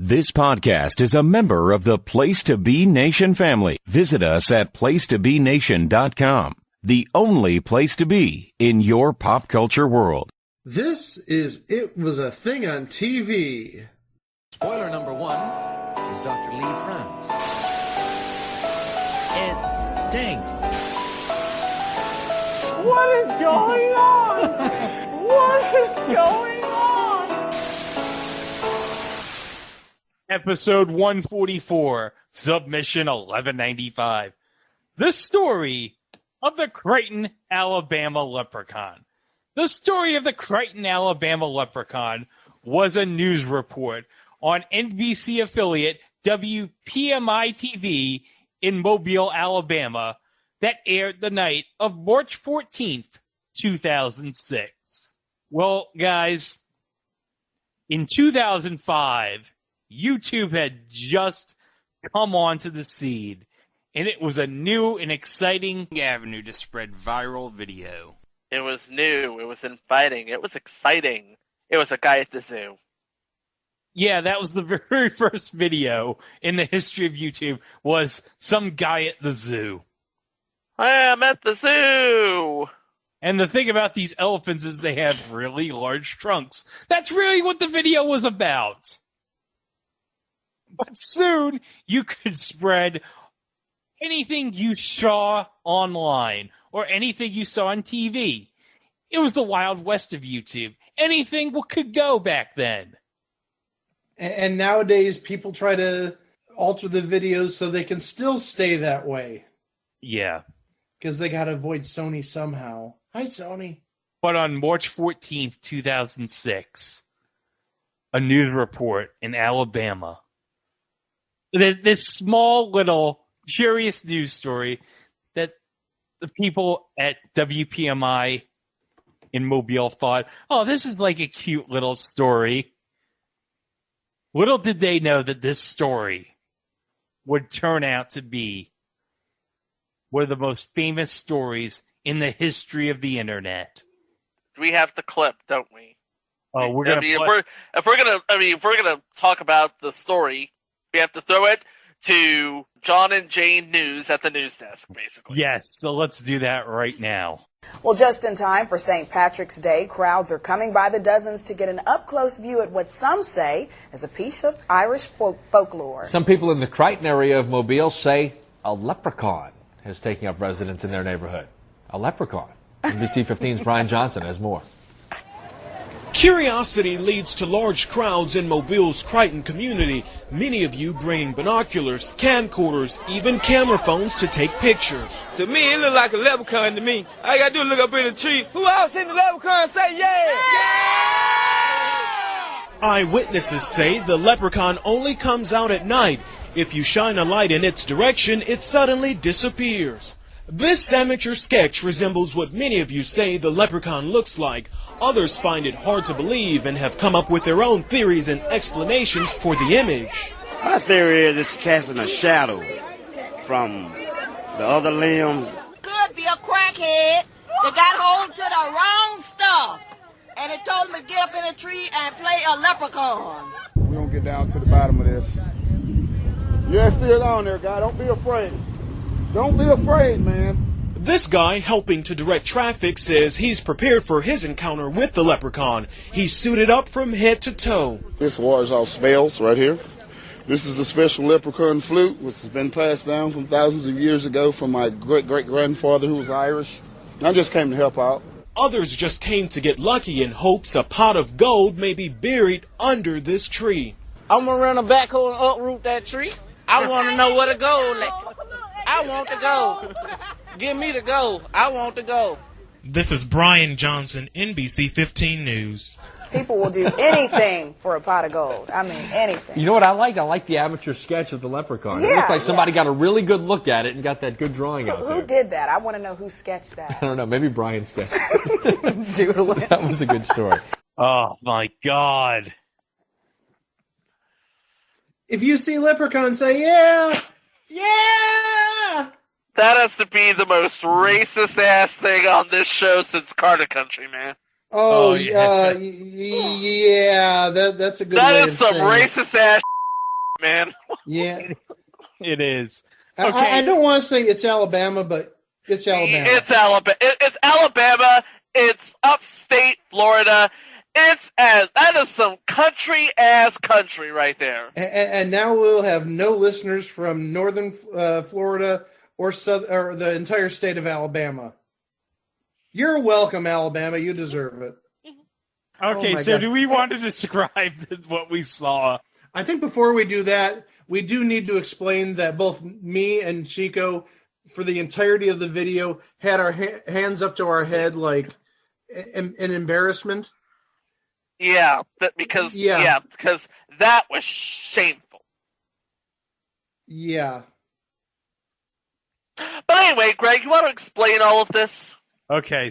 This podcast is a member of the Place to Be Nation family. Visit us at placetobenation.com, the only place to be in your pop culture world. This is It Was a Thing on TV. Spoiler number 1 is Dr. Lee Franz. It stinks. What is going on? What is going on? Episode 144, Submission 1195. The story of the Crichton, Alabama leprechaun. The story of the Crichton, Alabama leprechaun was a news report on NBC affiliate WPMI TV in Mobile, Alabama, that aired the night of March 14th, 2006. Well, guys, in 2005, YouTube had just come onto the scene, and it was a new and exciting avenue to spread viral video. It was new, it was inviting, it was exciting. It was a guy at the zoo. Yeah, that was the very first video in the history of YouTube, was some guy at the zoo. I am at the zoo! And the thing about these elephants is they have really large trunks. That's really what the video was about. But soon, you could spread anything you saw online or anything you saw on TV. It was the Wild West of YouTube. Anything could go back then. And nowadays, people try to alter the videos so they can still stay that way. Yeah. Because they got to avoid Sony somehow. Hi, Sony. But on March 14th, 2006, a news report in Alabama, this small little curious news story that the people at WPMI in Mobile thought, oh, this is like a cute little story. Little did they know that this story would turn out to be one of the most famous stories in the history of the internet. We have the clip, don't we? Oh, we're gonna. If we're gonna talk about the story, we have to throw it to John and Jane News at the news desk, basically. Yes, so let's do that right now. Well, just in time for St. Patrick's Day, crowds are coming by the dozens to get an up-close view at what some say is a piece of Irish folklore. Some people in the Crichton area of Mobile say a leprechaun is taking up residence in their neighborhood. A leprechaun. NBC 15's Brian Johnson has more. Curiosity leads to large crowds in Mobile's Crichton community, many of you bringing binoculars, camcorders, even camera phones to take pictures. To me, it look like a leprechaun to me. All I gotta do is look up in the tree. Who else seen the leprechaun say yeah? Eyewitnesses say the leprechaun only comes out at night. If you shine a light in its direction, it suddenly disappears. This amateur sketch resembles what many of you say the leprechaun looks like. Others find it hard to believe and have come up with their own theories and explanations for the image. My theory is it's casting a shadow from the other limb. Could be a crackhead that got hold to the wrong stuff. And it told him to get up in a tree and play a leprechaun. We're going to get down to the bottom of this. Yeah, still on there, guy. Don't be afraid. Don't be afraid, man. This guy, helping to direct traffic, says he's prepared for his encounter with the leprechaun. He's suited up from head to toe. This wars off spells right here. This is a special leprechaun flute, which has been passed down from thousands of years ago from my great-great-grandfather who was Irish. I just came to help out. Others just came to get lucky in hopes a pot of gold may be buried under this tree. I'm gonna run a backhoe and uproot that tree. I want to know where the gold is. I want the gold. Give me the gold. I want the gold. This is Brian Johnson, NBC 15 News. People will do anything for a pot of gold. I mean, anything. You know what I like? I like the amateur sketch of the leprechaun. It looks like somebody got a really good look at it and got that good drawing out there. Who did that? I want to know who sketched that. I don't know. Maybe Brian sketched it. Doodling. That was a good story. Oh, my God. If you see leprechaun, say, yeah, yeah. That has to be the most racist-ass thing on this show since Carter Country, man. Oh, yeah, that's a good way That of is some saying it. racist-ass man. Yeah. It is. Okay. I don't want to say it's Alabama, but it's Alabama. It's Alabama. It's Alabama. It's upstate Florida. That is some country right there. And now we'll have no listeners from northern Florida or the entire state of Alabama. You're welcome, Alabama. You deserve it. Okay, so do we want to describe what we saw? I think before we do that, we do need to explain that both me and Chico, for the entirety of the video, had our hands up to our head like in embarrassment. Yeah, because that was shameful. Yeah. But anyway, Greg, you want to explain all of this? Okay,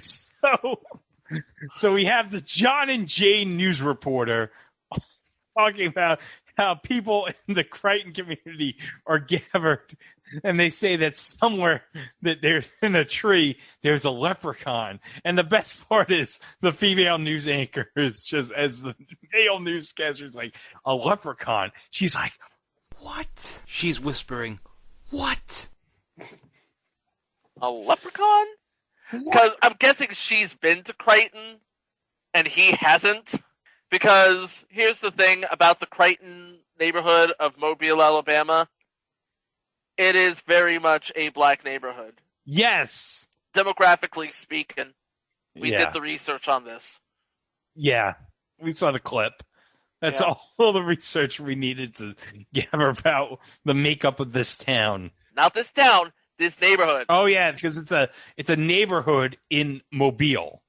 so we have the John and Jane news reporter talking about how people in the Crichton community are gathered, and they say that somewhere that there's in a tree there's a leprechaun. And the best part is the female news anchor is just, as the male newscaster is like, a leprechaun. She's like, what? She's whispering, what? A leprechaun? Because I'm guessing she's been to Crichton and he hasn't. Because here's the thing about the Crichton neighborhood of Mobile, Alabama. It is very much a black neighborhood. Yes. Demographically speaking, we did the research on this. Yeah, we saw the clip. That's all the research we needed to gather about the makeup of this town. Not this town, this neighborhood. Oh yeah, because it's a neighborhood in Mobile.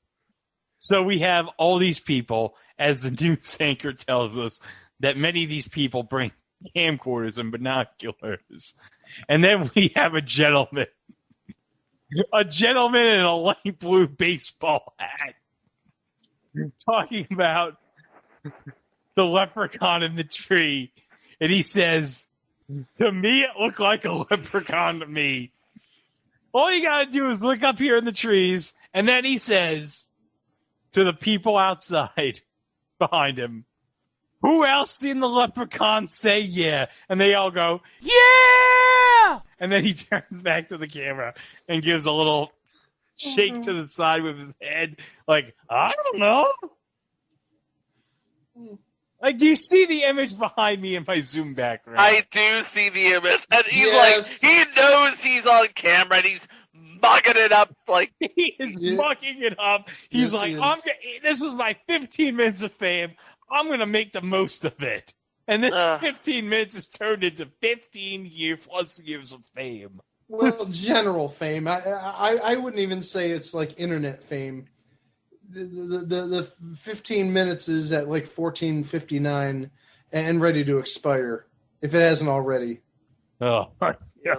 So we have all these people, as the news anchor tells us, that many of these people bring camcorders and binoculars. And then we have a gentleman in a light blue baseball hat talking about the leprechaun in the tree. And he says, to me, it looked like a leprechaun to me. All you gotta do is look up here in the trees. And then he says to the people outside behind him, who else seen the leprechaun? Say yeah. And they all go, yeah! And then he turns back to the camera and gives a little shake to the side with his head, like, I don't know. Like, you see the image behind me in my Zoom background. I do see the image. And he's like, he knows he's on camera and he's mucking it up. Like, he is mucking it up. He's like, this is my 15 minutes of fame. I'm going to make the most of it. And this 15 minutes is turned into 15 plus years of fame. Well, general fame. I wouldn't even say it's like internet fame. The 15 minutes is at like 14:59 and ready to expire, if it hasn't already. Oh, yeah.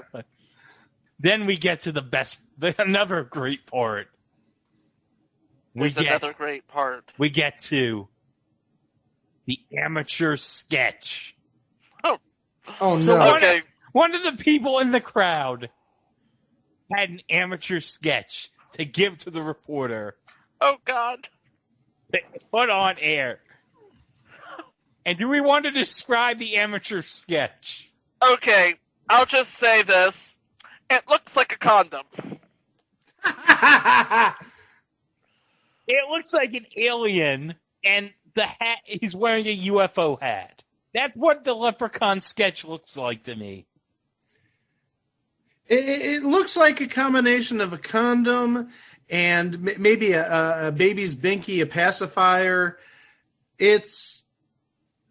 Then we get to another great part. Another great part. We get to the amateur sketch. Oh no. So okay. One of the people in the crowd had an amateur sketch to give to the reporter. Oh, God. To put on air. And do we want to describe the amateur sketch? Okay, I'll just say this. It looks like a condom. It looks like an alien, and the hat, he's wearing a UFO hat. That's what the leprechaun sketch looks like to me. It looks like a combination of a condom and maybe a baby's binky, a pacifier. It's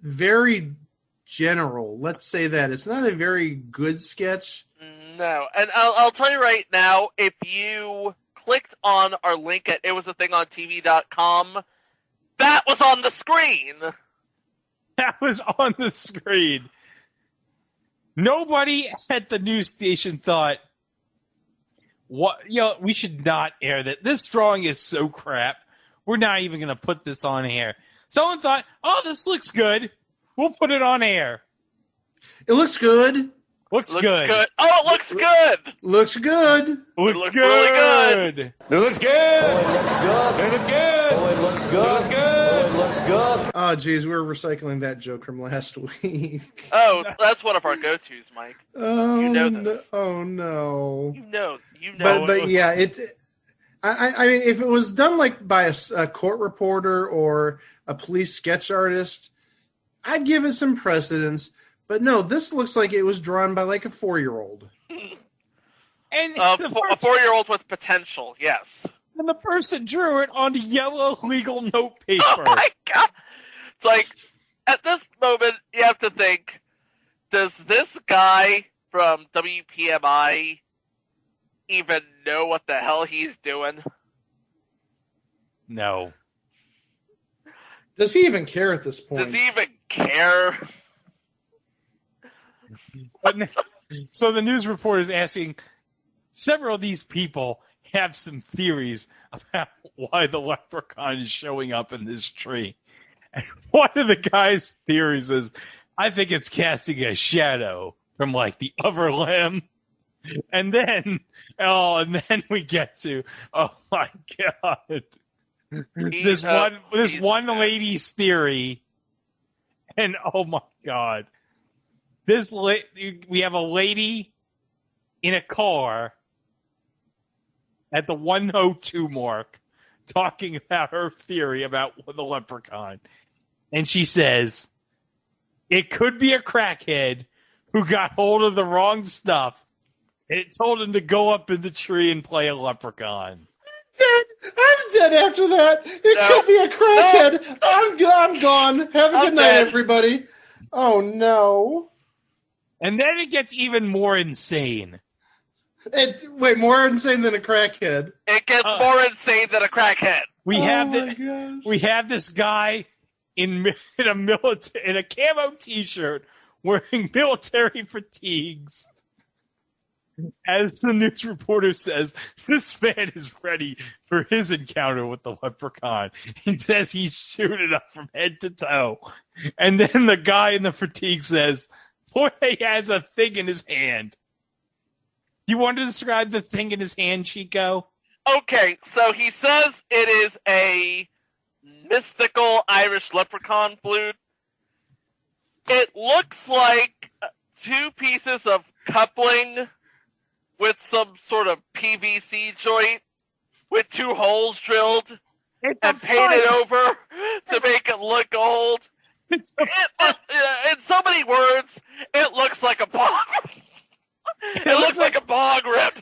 very general. Let's say that. It's not a very good sketch. No. And I'll tell you right now, if you clicked on our link at itwasathingontv.com, that was on the screen. That was on the screen. Nobody at the news station thought, we should not air that. This drawing is so crap. We're not even going to put this on air. Someone thought, this looks good. We'll put it on air. It looks good. Looks good. Oh, it looks good. Looks good. Looks really good. It looks good. Oh, it looks good. It looks good. Oh, it looks good. It looks good. good. Oh, geez, we were recycling that joke from last week. Oh, that's one of our go-tos, Mike. Oh, You know this. Oh, no. You know. But yeah, I mean, if it was done like by a court reporter or a police sketch artist, I'd give it some precedence. But no, this looks like it was drawn by like a 4-year-old. And a 4-year-old with potential, yes. And the person drew it on yellow legal note paper. Oh my god! It's like, at this moment, you have to think, does this guy from WPMI even know what the hell he's doing? No. Does he even care at this point? Does he even care? So the news report is asking, several of these people have some theories about why the leprechaun is showing up in this tree. And one of the guy's theories is, I think it's casting a shadow from like the upper limb. And then we get to, oh my God, this one lady's theory. And oh my God, we have a lady in a car at the 102 mark talking about her theory about the leprechaun. And she says, it could be a crackhead who got hold of the wrong stuff. And it told him to go up in the tree and play a leprechaun. I'm dead after that. It could be a crackhead. I'm gone. Have a good night, everybody. Oh, no. And then it gets even more insane. More insane than a crackhead. It gets more insane than a crackhead. We have this guy in a camo t-shirt wearing military fatigues. As the news reporter says, this man is ready for his encounter with the leprechaun. He says he's shooting up from head to toe. And then the guy in the fatigue says, boy, he has a thing in his hand. Do you want to describe the thing in his hand, Chico? Okay, so he says it is a mystical Irish leprechaun flute. It looks like 2 pieces of coupling with some sort of PVC joint with 2 holes drilled and painted over to make it look old. In so many words, it looks like a bog. It looks like a bog rip.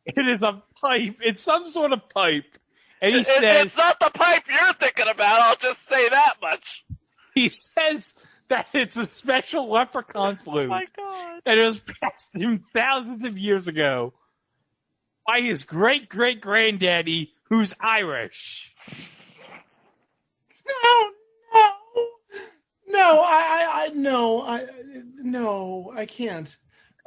It is a pipe. It's some sort of pipe. And he says, it's not the pipe you're thinking about, I'll just say that much. He says that it's a special leprechaun flute. Oh my God. And it was passed him thousands of years ago by his great-great-granddaddy, who's Irish. No, I can't.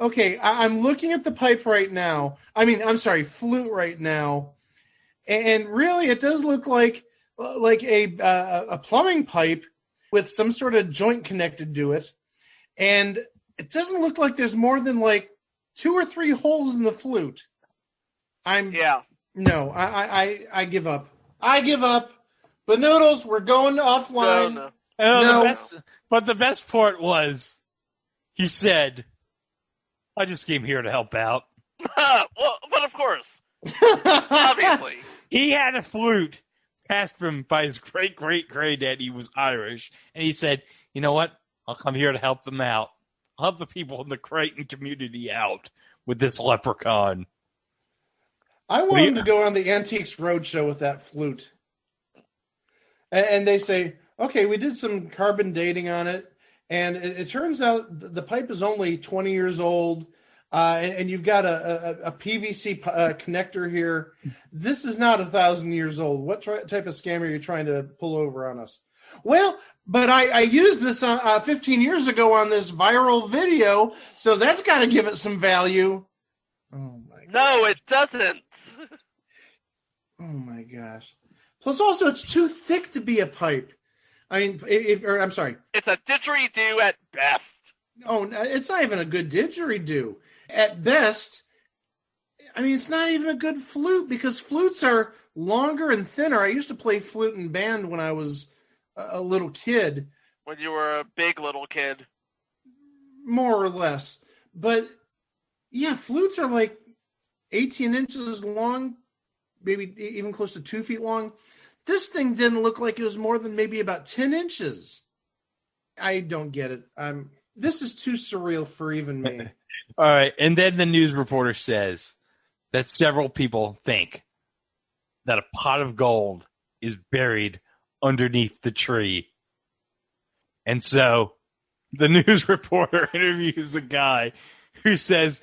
Okay, I'm looking at the pipe right now. Flute right now. And really, it does look like a plumbing pipe with some sort of joint connected to it. And it doesn't look like there's more than like 2 or 3 holes in the flute. I give up. I give up. But Noodles, we're going offline. No. But the best part was, he said, I just came here to help out. But of course. Obviously. He had a flute passed from by his great-great-granddad. He was Irish. And he said, you know what? I'll come here to help them out. I'll help the people in the Creighton community out with this leprechaun. I want him to go on the Antiques Roadshow with that flute. And they say, okay, we did some carbon dating on it. And it turns out the pipe is only 20 years old, and you've got a PVC connector here. This is not 1,000 years old. What type of scam are you trying to pull over on us? Well, but I used this 15 years ago on this viral video, so that's got to give it some value. Oh my gosh. No, it doesn't. Oh my gosh. Plus, also, it's too thick to be a pipe. I mean, I'm sorry. It's a didgeridoo at best. Oh, it's not even a good didgeridoo. At best, I mean, it's not even a good flute because flutes are longer and thinner. I used to play flute in band when I was a little kid. When you were a big little kid. More or less. But, yeah, flutes are like 18 inches long, maybe even close to 2 feet long. This thing didn't look like it was more than maybe about 10 inches. I don't get it. This is too surreal for even me. All right, and then the news reporter says that several people think that a pot of gold is buried underneath the tree. And so the news reporter interviews a guy who says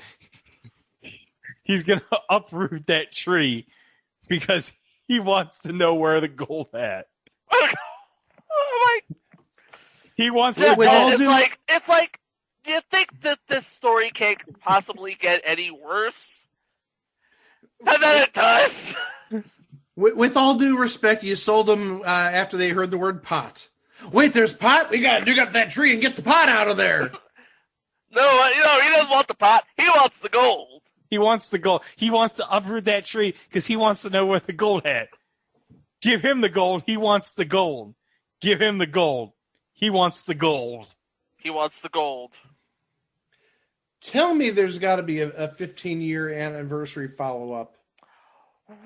he's going to uproot that tree because he wants to know where the gold at. Oh my! He wants to. know. It's like. You think that this story can't possibly get any worse? And then it does. With all due respect, you sold them after they heard the word pot. Wait, there's pot? We got to dig up that tree and get the pot out of there. No, he doesn't want the pot. He wants the gold. He wants the gold. He wants to uproot that tree because he wants to know where the gold at. Give him the gold. He wants the gold. Give him the gold. He wants the gold. He wants the gold. Tell me there's got to be a 15-year anniversary follow-up.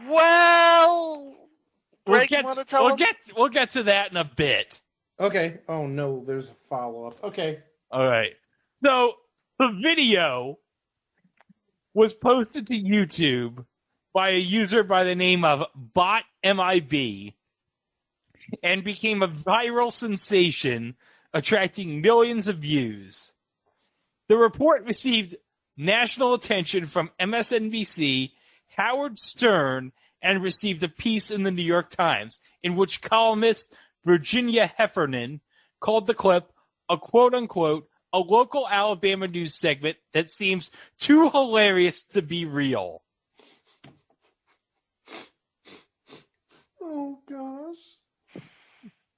Well, we'll get to that in a bit. Okay. Oh, no, there's a follow-up. Okay. All right. So the video was posted to YouTube by a user by the name of BotMIB and became a viral sensation, attracting millions of views. The report received national attention from MSNBC, Howard Stern, and received a piece in the New York Times in which columnist Virginia Heffernan called the clip a quote-unquote a local Alabama news segment that seems too hilarious to be real. Oh, gosh.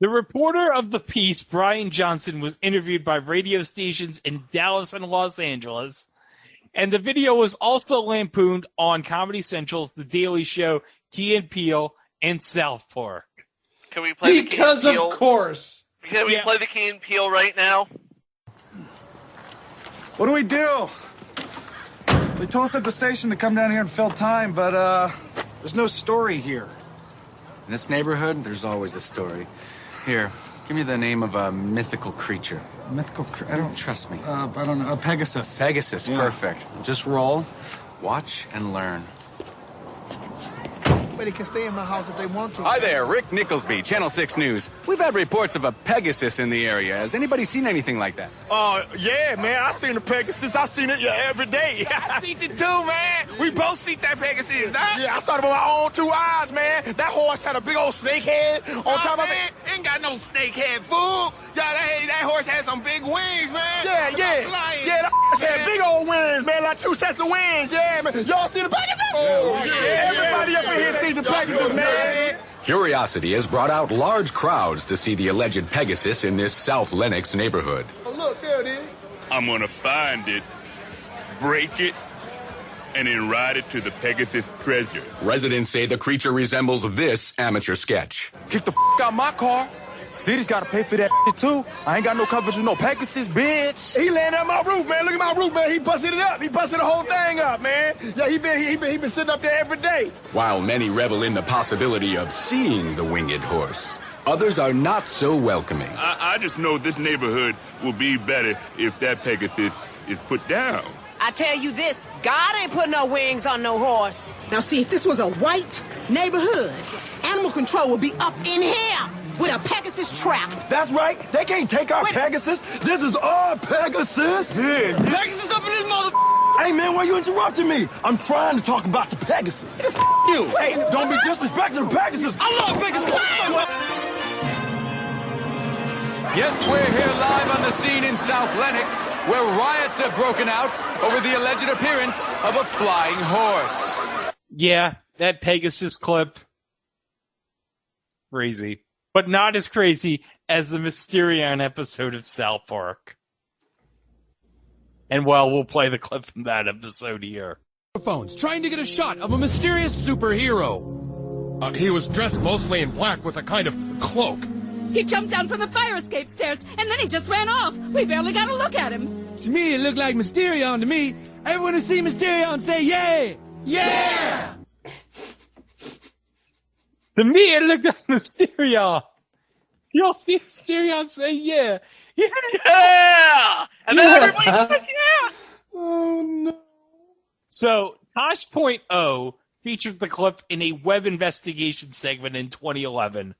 The reporter of the piece, Brian Johnson, was interviewed by radio stations in Dallas and Los Angeles, and the video was also lampooned on Comedy Central's The Daily Show, Key and Peele, and South Park. Can we play because the Key and Peele? Of course. Can we play the Key and Peele right now? What do we do? They told us at the station to come down here and fill time, but there's no story here. In this neighborhood, there's always a story. Here, give me the name of a mythical creature. Mythical creature? I don't... Trust me. I don't know. Pegasus. Pegasus, yeah. Perfect. Just roll, watch, and learn. They can stay in my house if they want to. Hi there, Rick Nicholsby, Channel 6 News. We've had reports of a Pegasus in the area. Has anybody seen anything like that? Yeah, man. I seen the Pegasus. I seen it every day. I seen it too, man. We both seen that Pegasus, huh? Yeah, I saw it with my own 2 eyes, man. That horse had a big old snake head on top of it. Ain't got no snake head, fool. Yeah, that horse had some big wings, man. Yeah. Yeah, that horse had big old wings, man. Like 2 sets of wings. Yeah, man. Y'all see the Pegasus? Oh, yeah. Everybody up in here see the Pegasus, man. Curiosity has brought out large crowds to see the alleged Pegasus in this South Lenox neighborhood. Oh, look, there it is. I'm gonna find it, break it, and then ride it to the Pegasus treasure. Residents say the creature resembles this amateur sketch. Kick the out my car. City's gotta pay for that too. I ain't got no coverage with no Pegasus, bitch. He landed on my roof, man. Look at my roof, man. He busted it up. He busted the whole thing up, man. Yeah, he been sitting up there every day. While many revel in the possibility of seeing the winged horse, others are not so welcoming. I just know this neighborhood will be better if that Pegasus is put down. I tell you this, God ain't put no wings on no horse. Now see, if this was a white neighborhood, animal control would be up in here with a Pegasus trap. That's right. They can't take our Pegasus. This is our Pegasus. Yeah. Pegasus up in this mother... Hey, man, why you interrupting me? I'm trying to talk about the Pegasus. You. Hey, don't be disrespecting the Pegasus. I love Pegasus. Yes, we're here live on the scene in South Lenox, where riots have broken out over the alleged appearance of a flying horse. Yeah, that Pegasus clip. Crazy. But not as crazy as the Mysterion episode of South Park. And well, we'll play the clip from that episode here. Phones trying to get a shot of a mysterious superhero. He was dressed mostly in black with a kind of cloak. He jumped down from the fire escape stairs, and then he just ran off. We barely got a look at him. To me, it looked like Mysterion to me. Everyone who see Mysterion say yeah! Yeah! To me, it looked like Mysterion. Y'all see Mysterion say yeah. Yeah! Yeah! And then everybody says yeah! Oh, no. So, Tosh.0 featured the clip in a web investigation segment in 2011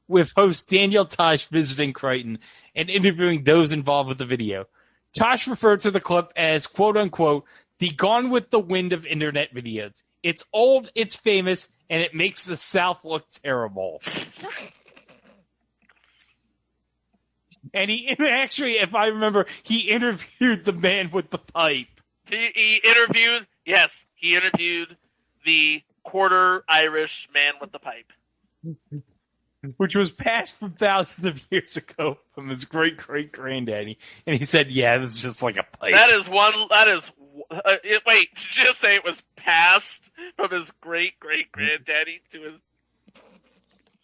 with host Daniel Tosh visiting Crichton and interviewing those involved with the video. Tosh referred to the clip as, quote-unquote, the Gone with the Wind of internet videos. It's old, it's famous, and it makes the South look terrible. And he actually, if I remember, he interviewed the man with the pipe. He interviewed the quarter Irish man with the pipe. Which was passed from thousands of years ago from his great-great-granddaddy. And he said, yeah, this is just like a pipe. Wait, did you just say it was passed from his great-great-granddaddy to his...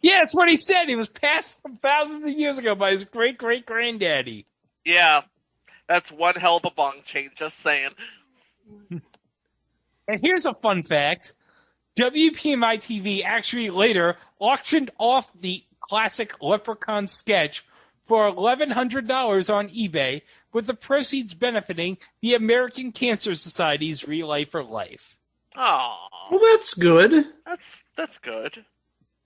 Yeah, that's what he said. He was passed from thousands of years ago by his great-great-granddaddy. Yeah, that's one hell of a bong chain, just saying. And here's a fun fact. WPMI TV actually later auctioned off the classic Leprechaun sketch for $1,100 on eBay, with the proceeds benefiting the American Cancer Society's Relay for Life. Oh, well, that's good. That's good.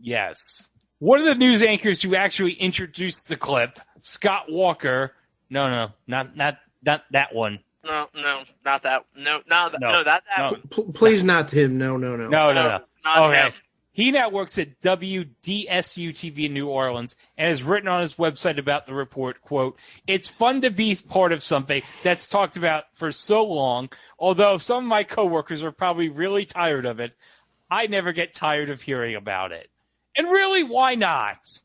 Yes. One of the news anchors who actually introduced the clip, Scott Walker. No, not that one. No, not that. No, not that one. Please, not him. No. No. Not him. He now works at WDSU TV in New Orleans and has written on his website about the report, quote, it's fun to be part of something that's talked about for so long, although some of my coworkers are probably really tired of it. I never get tired of hearing about it. And really, why not?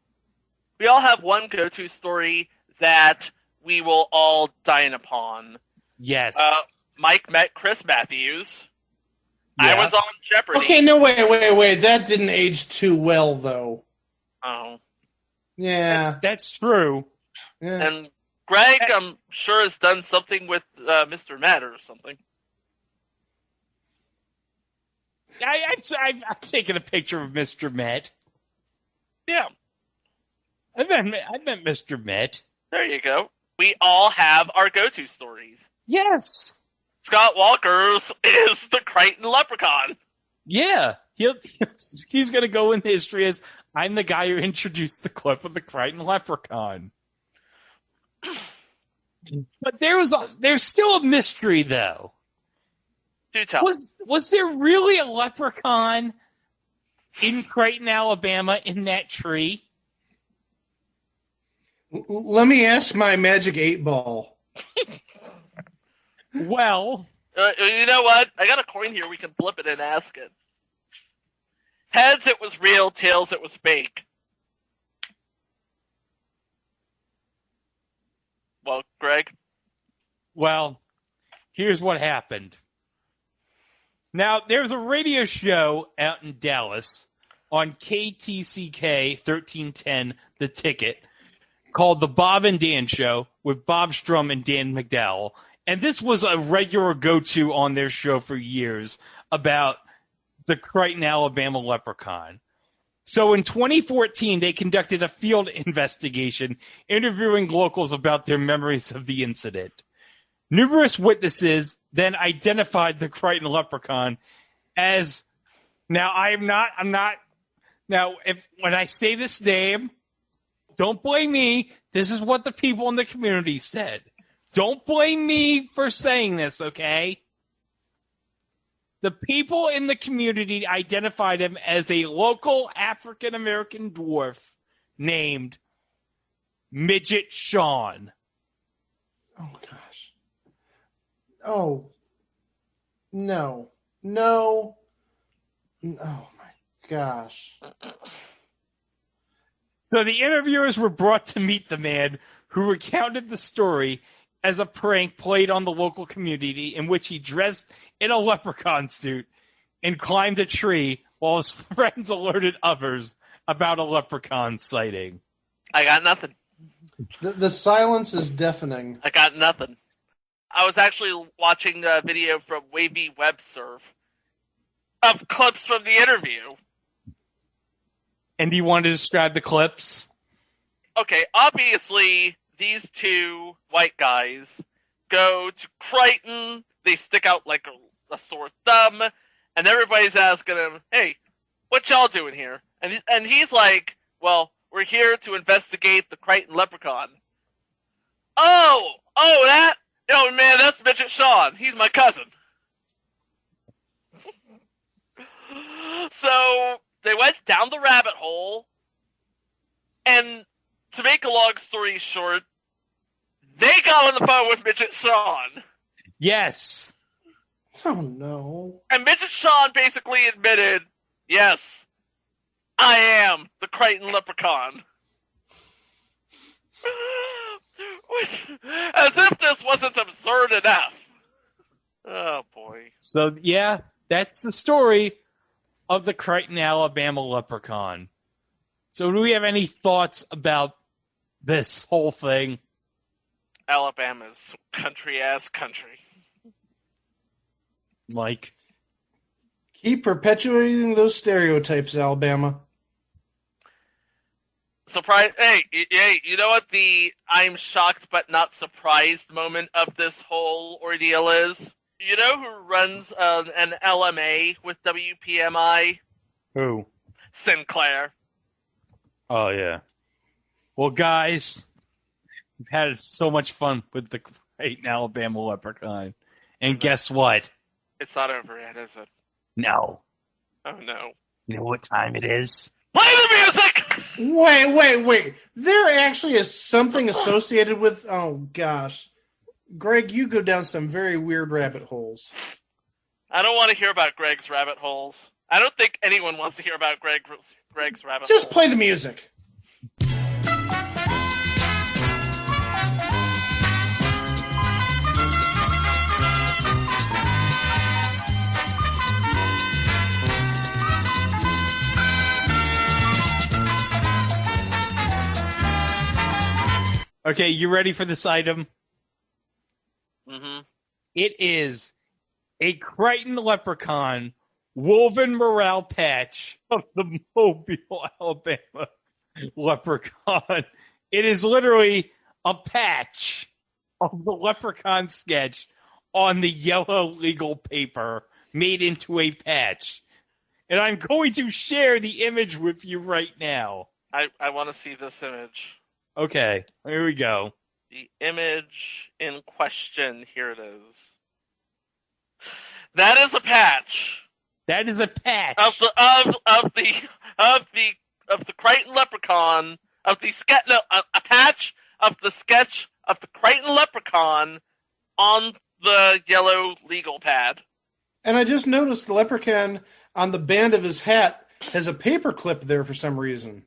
We all have one go-to story that we will all dine upon. Yes. Mike met Chris Matthews. Yeah. I was on Jeopardy. Okay, no, wait. That didn't age too well, though. Oh. Yeah. That's true. Yeah. And Greg, I'm sure, has done something with Mr. Matt or something. I've taken a picture of Mr. Met. Yeah. I met Mr. Met. There you go. We all have our go-to stories. Yes. Scott Walker's is the Crichton Leprechaun. Yeah. He's going to go in history as I'm the guy who introduced the clip of the Crichton Leprechaun. But there's still a mystery, though. Do tell. Was there really a leprechaun in Crichton, Alabama, in that tree? Let me ask my magic 8-ball. Well, you know what? I got a coin here. We can flip it and ask it. Heads, it was real. Tails, it was fake. Well, Greg? Well, here's what happened. Now, there's a radio show out in Dallas on KTCK 1310, The Ticket, called The Bob and Dan Show with Bob Strum and Dan McDowell. And this was a regular go-to on their show for years about the Crichton, Alabama leprechaun. So in 2014, they conducted a field investigation interviewing locals about their memories of the incident. Numerous witnesses then identified the Crichton leprechaun as, now when I say this name, don't blame me. This is what the people in the community said. Don't blame me for saying this, okay? The people in the community identified him as a local African-American dwarf named Midget Sean. Oh, gosh. Oh. No. Oh, my gosh. So the interviewers were brought to meet the man who recounted the story as a prank played on the local community, in which he dressed in a leprechaun suit and climbed a tree while his friends alerted others about a leprechaun sighting. I got nothing. The silence is deafening. I got nothing. I was actually watching a video from Wavy Web Surf of clips from the interview. And do you want to describe the clips? Okay, obviously, these two white guys go to Crichton. They stick out like a sore thumb, and everybody's asking him, "Hey, what y'all doing here?" And he's like, "Well, we're here to investigate the Crichton leprechaun." Oh, that? Oh man, that's Midget Sean. He's my cousin. So they went down the rabbit hole, and to make a long story short, they got on the phone with Midget Sean. Yes. Oh no. And Midget Sean basically admitted, yes, I am the Crichton leprechaun. As if this wasn't absurd enough. Oh boy. So yeah, that's the story of the Crichton, Alabama leprechaun. So do we have any thoughts about this whole thing? Alabama's country-ass country. Mike? Keep perpetuating those stereotypes, Alabama. Surprise! Hey, you know what the I'm shocked but not surprised moment of this whole ordeal is? You know who runs an LMA with WPMI? Who? Sinclair. Oh, yeah. Well, guys, we've had so much fun with the Crichton, Alabama leprechaun. And guess what? It's not over yet, is it? No. Oh, no. You know what time it is? Play the music! Wait. There actually is something associated with... Oh, gosh. Greg, you go down some very weird rabbit holes. I don't want to hear about Greg's rabbit holes. I don't think anyone wants to hear about Greg's rabbit holes. Just play the music. Okay, you ready for this item? Mm-hmm. It is a Crichton leprechaun woven morale patch of the Mobile, Alabama leprechaun. It is literally a patch of the leprechaun sketch on the yellow legal paper made into a patch. And I'm going to share the image with you right now. I want to see this image. Okay, here we go. The image in question, here it is. That is a patch. That is a patch of the Crichton leprechaun, of the sketch. No, a patch of the sketch of the Crichton leprechaun on the yellow legal pad. And I just noticed the leprechaun on the band of his hat has a paper clip there for some reason.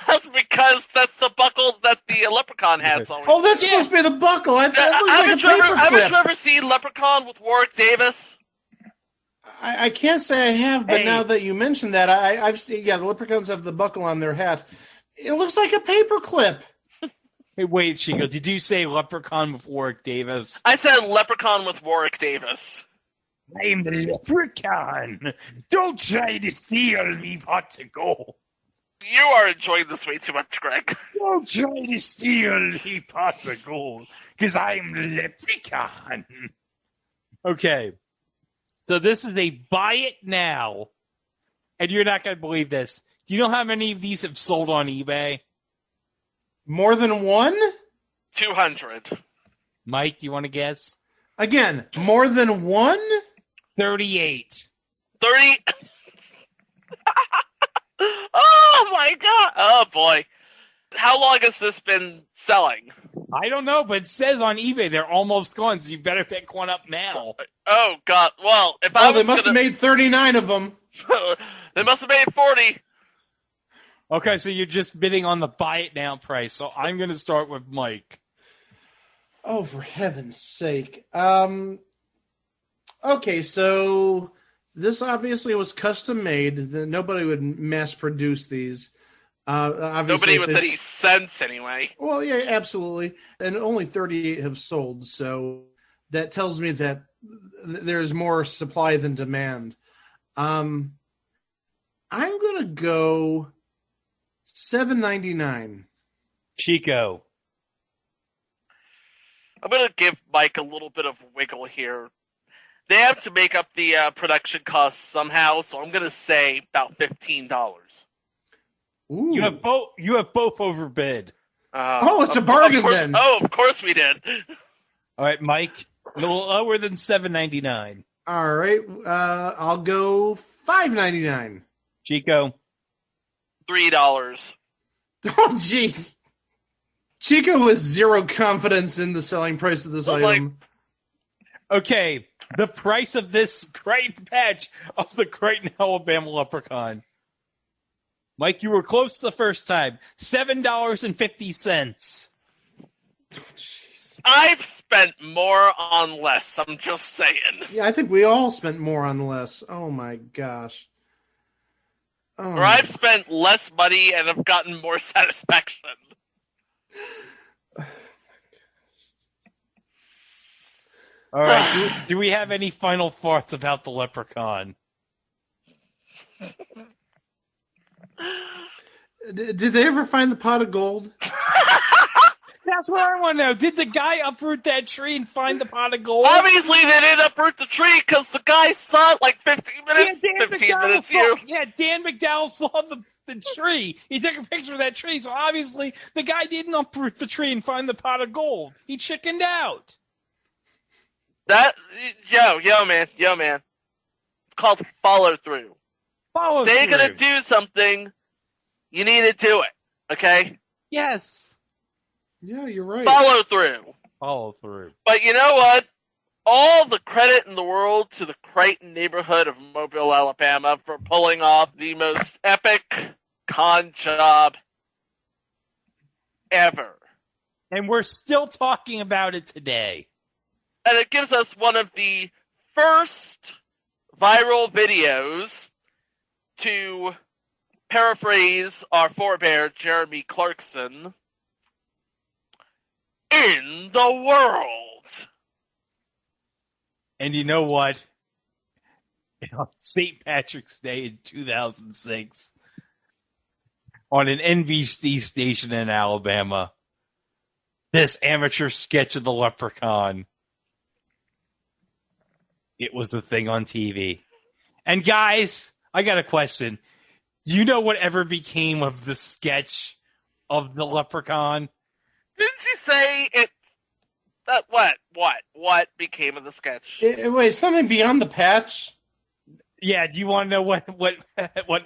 That's because that's the buckle that the leprechaun has on. Oh, that's supposed to be the buckle. Haven't you ever seen Leprechaun with Warwick Davis? I can't say I have, but now that you mention that, I've seen. Yeah, the leprechauns have the buckle on their hat. It looks like a paper clip. Hey, wait, Chico, did you say Leprechaun with Warwick Davis? I said Leprechaun with Warwick Davis. I'm the leprechaun. Don't try to steal me pot to go. You are enjoying this way too much, Greg. Don't try to steal me pot of gold, because I'm the leprechaun. Okay, so this is a buy it now, and you're not going to believe this. Do you know how many of these have sold on eBay? More than one? 200. Mike, do you want to guess? Again, more than one? 38. 30? Oh my god! Oh boy. How long has this been selling? I don't know, but it says on eBay they're almost gone, so you better pick one up now. Oh god. Well, if they must have made 39 of them. They must have made 40. Okay, so you're just bidding on the buy it now price. So I'm going to start with Mike. Oh, for heaven's sake. Okay, so this obviously was custom made. Nobody would mass produce these. Obviously, Nobody with any sense, anyway. Well, yeah, absolutely. And only 38 have sold, so that tells me that there's more supply than demand. I'm going to go $7.99. Chico. I'm going to give Mike a little bit of wiggle here. They have to make up the production costs somehow, so I'm going to say about $15. Ooh. You have both overbid. It's a bargain then. Oh, of course we did. All right, Mike, a little lower than $7.99. All right, I'll go $5.99. Chico, $3. Oh, jeez. Chico has zero confidence in the selling price of this item. Okay, the price of this Crichton patch of the Crichton, Alabama Leprechaun. Mike, you were close the first time. $7.50. I've spent more on less, I'm just saying. Yeah, I think we all spent more on less. Oh, my gosh. Or I've spent less money and have gotten more satisfaction. All right, do we have any final thoughts about the Leprechaun? Did they ever find the pot of gold? That's what I want to know. Did the guy uproot that tree and find the pot of gold? Obviously, they didn't uproot the tree because the guy saw it like 15 minutes. Dan McDowell saw the tree. He took a picture of that tree, so obviously the guy didn't uproot the tree and find the pot of gold. He chickened out. Yo, man. It's called follow through. They're gonna do something. You need to do it. Okay. Yes. Yeah, you're right. Follow through. But you know what? All the credit in the world to the Crichton neighborhood of Mobile, Alabama for pulling off the most epic con job ever. And we're still talking about it today. And it gives us one of the first viral videos to paraphrase our forebear, Jeremy Clarkson, in the world. And you know what? On St. Patrick's Day in 2006, on an NBC station in Alabama, this amateur sketch of the Leprechaun, it was the thing on TV. And guys, I got a question. Do you know whatever became of the sketch of the Leprechaun? Didn't you say it's that what became of the sketch? Wait, something beyond the patch? Yeah, do you want to know what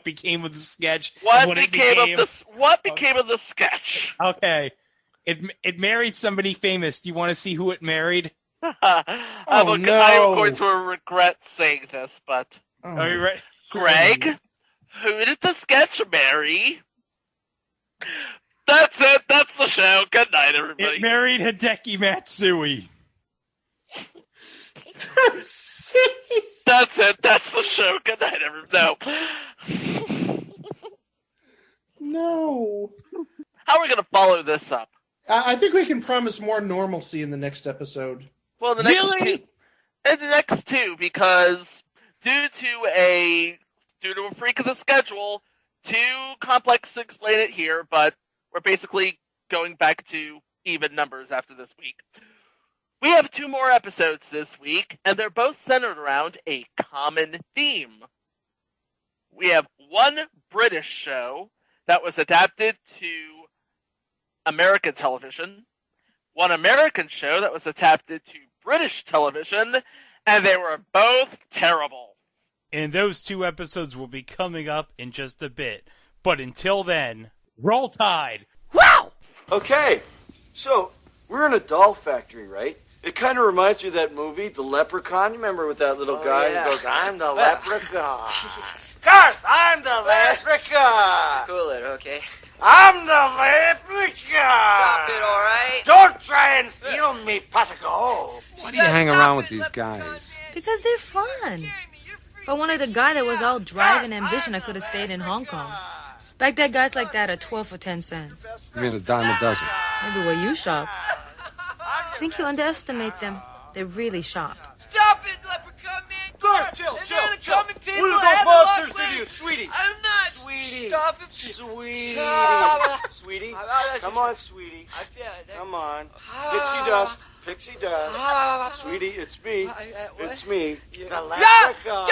became of the sketch? What became of the sketch? Okay. It married somebody famous. Do you want to see who it married? I'm going to regret saying this, but are you ready? Greg, who did the sketch marry? That's it. That's the show. Good night, everybody. It married Hideki Matsui. That's it. That's the show. Good night, everybody. No. How are we going to follow this up? I think we can promise more normalcy in the next episode. Well, the next two, because due to a freak of the schedule, too complex to explain it here, but we're basically going back to even numbers after this week. We have 2 more episodes this week, and they're both centered around a common theme. We have one British show that was adapted to American television, one American show that was adapted to British television, and they were both terrible. And those 2 episodes will be coming up in just a bit. But until then, roll Tide! Wow! Okay, so we're in a doll factory, right? It kind of reminds me of that movie, The Leprechaun. You remember with that little guy who goes, I'm the leprechaun. Garth, I'm the leprechaun. Cool it, okay? I'm the leprechaun. Stop it, all right? Don't try and steal me, pot of gold. Why do you hang around with these guys? Because they're fun. If I wanted a guy that was all drive and ambition, I could have stayed in Hong Kong. Back then, guys like that are 12 for 10 cents. You mean a dime a dozen? Maybe where you shop. I think you underestimate them. They're really sharp. Stop it, leprechaun man! Chill. Coming people. What I are have those the monsters luck to you, later. sweetie? I'm not. Sweetie. Stop it. Sweetie. Stop. Sweetie. Ah, Come on, sweetie. I feel it. Come on. Ah. Pixie dust. Sweetie, it's me. What? It's me. The Yeah! leprechaun.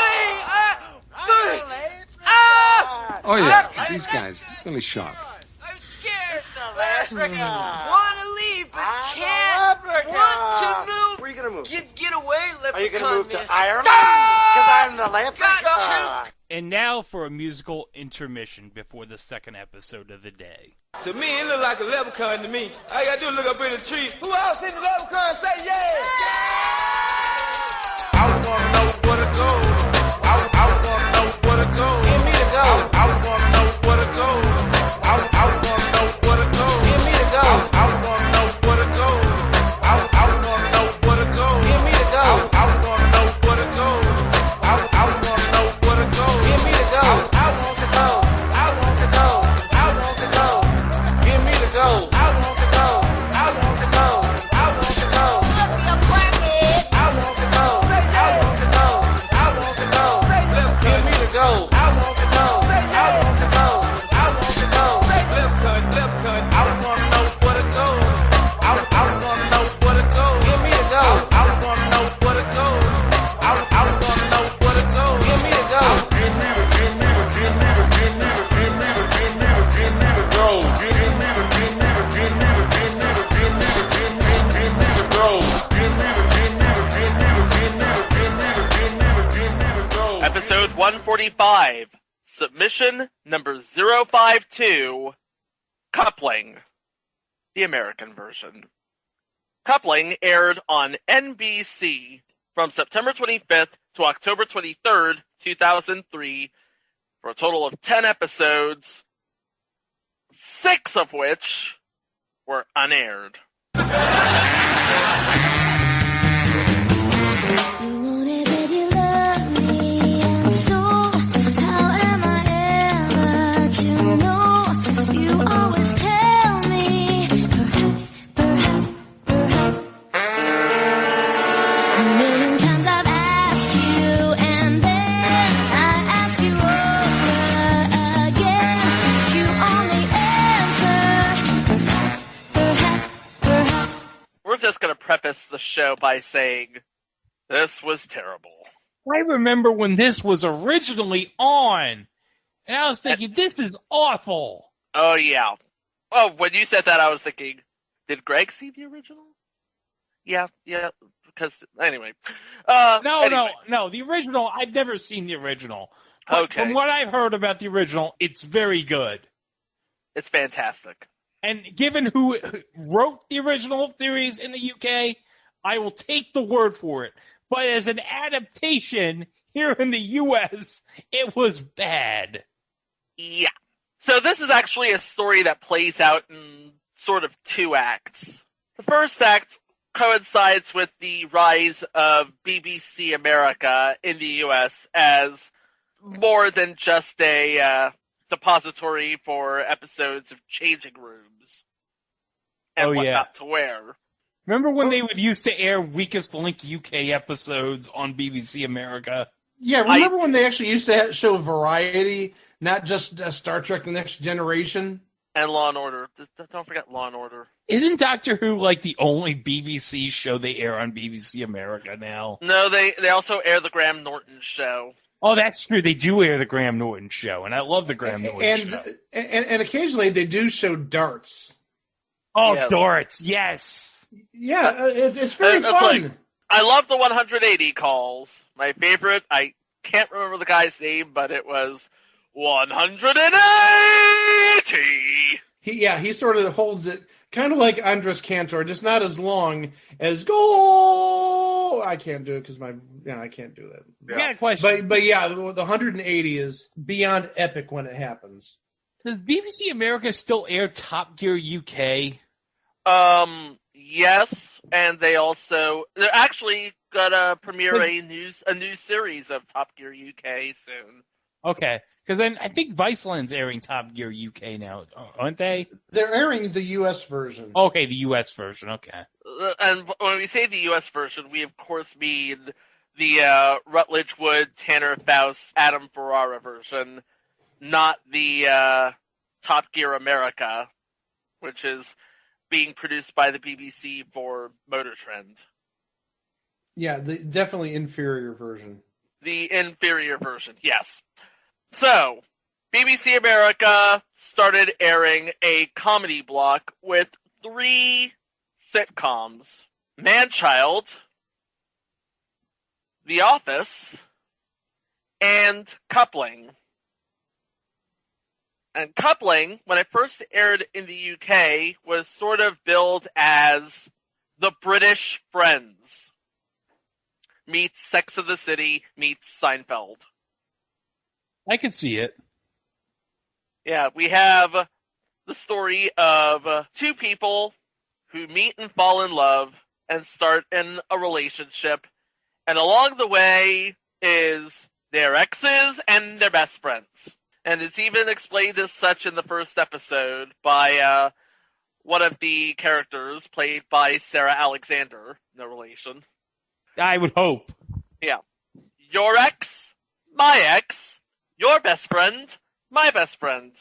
Oh, yeah. These guys, really sharp. I'm scared. It's the leprechaun. Want to leave, but I'm can't. the leprechaun. Want to move. Where are you going to move? Get away, leprechaun. Are you going to move man. to Ireland? Because I'm the leprechaun. Got And now for a musical intermission before the second episode of the day. To me, it look like a leprechaun to me. All you gotta do is look up in the tree. Who else in the leprechaun say yeah? I wanna know where to go. I wanna know where to go. Give me the go. I wanna know where to go. I wanna know where to go. Give me the go. I wanna know where to go. I wanna know where to go. Give me the go. I wanna know where to go. I wanna know where to go. Give me the go. I want to go. I want to go. I want to go. Give me the go. I want to go. I want to go. I want to go. You crackhead. I want to go. I want to go. I want to go. Give me the go. I want to go. I want to go. I want to go. Leprechaun. I wanna know where to go. I wanna know where to go. Give me the go. I wanna know where to go. I wanna know where to go. Give me the go. Give me the go. Give me the go. Episode 145, submission number 052, Coupling, the American version. Coupling aired on NBC from September 25th to October 23rd, 2003, for a total of 10 episodes, 6 of which were unaired. We're just going to preface the show by saying this was terrible. I remember when this was originally on, and I was thinking, this is awful. Oh, yeah. Oh, when you said that, I was thinking, did Greg see the original? Yeah, because, anyway. No, the original, I've never seen the original. But Okay. from what I've heard about the original, it's very good. It's fantastic. And given who wrote the original series in the UK, I will take the word for it. But as an adaptation here in the US, it was bad. Yeah. So this is actually a story that plays out in sort of 2 acts. The first act coincides with the rise of BBC America in the US as more than just a depository for episodes of changing rooms and whatnot to wear. Remember when they would used to air Weakest Link UK episodes on BBC America? Yeah, remember when they actually used to show variety, not just Star Trek The Next Generation? And Law and Order. Don't forget Law and Order. Isn't Doctor Who like the only BBC show they air on BBC America now? No, they also air the Graham Norton show. Oh, that's true. They do air the Graham Norton show, and I love the Graham Norton show. And occasionally they do show darts. Oh, Yes. darts, yes. Yeah, it's very It's fun. like, I love the 180 calls. My favorite, I can't remember the guy's name, but it was 180! He sort of holds it kind of like Andres Cantor, just not as long as go. I can't do it because I can't do that. Yeah, question. But yeah, the 180 is beyond epic when it happens. Does BBC America still air Top Gear UK? Yes, and they're actually gonna premiere a new series of Top Gear UK soon. Okay, because then I think Viceland's airing Top Gear UK now, aren't they? They're airing the U.S. version. Okay, the U.S. version. Okay. And when we say the U.S. version, we of course mean the Rutledge Wood, Tanner Faust, Adam Ferrara version, not the Top Gear America, which is being produced by the BBC for Motor Trend. Yeah, the definitely inferior version. The inferior version, yes. So, BBC America started airing a comedy block with 3 sitcoms: Man-Child, The Office, and Coupling. And Coupling, when it first aired in the UK, was sort of billed as the British Friends meets Sex of the City meets Seinfeld. I can see it. Yeah, we have the story of 2 people who meet and fall in love and start in a relationship, and along the way is their exes and their best friends. And it's even explained as such in the first episode by one of the characters, played by Sarah Alexander, no relation. I would hope. Yeah. Your ex, my ex, your best friend, my best friend.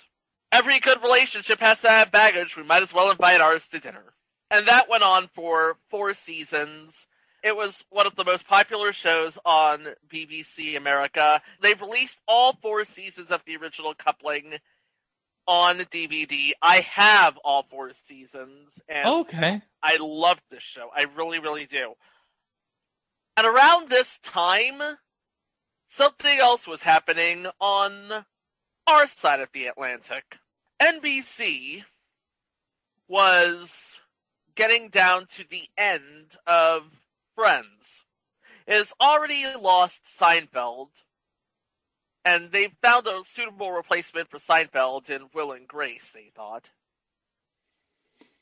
Every good relationship has to have baggage. We might as well invite ours to dinner. And that went on for 4 seasons. It was one of the most popular shows on BBC America. They've released all 4 seasons of the original Coupling on DVD. I have all 4 seasons. And okay. I love this show. I really, really do. And around this time, something else was happening on our side of the Atlantic. NBC was getting down to the end of Friends. It has already lost Seinfeld, and they've found a suitable replacement for Seinfeld in Will and Grace, they thought.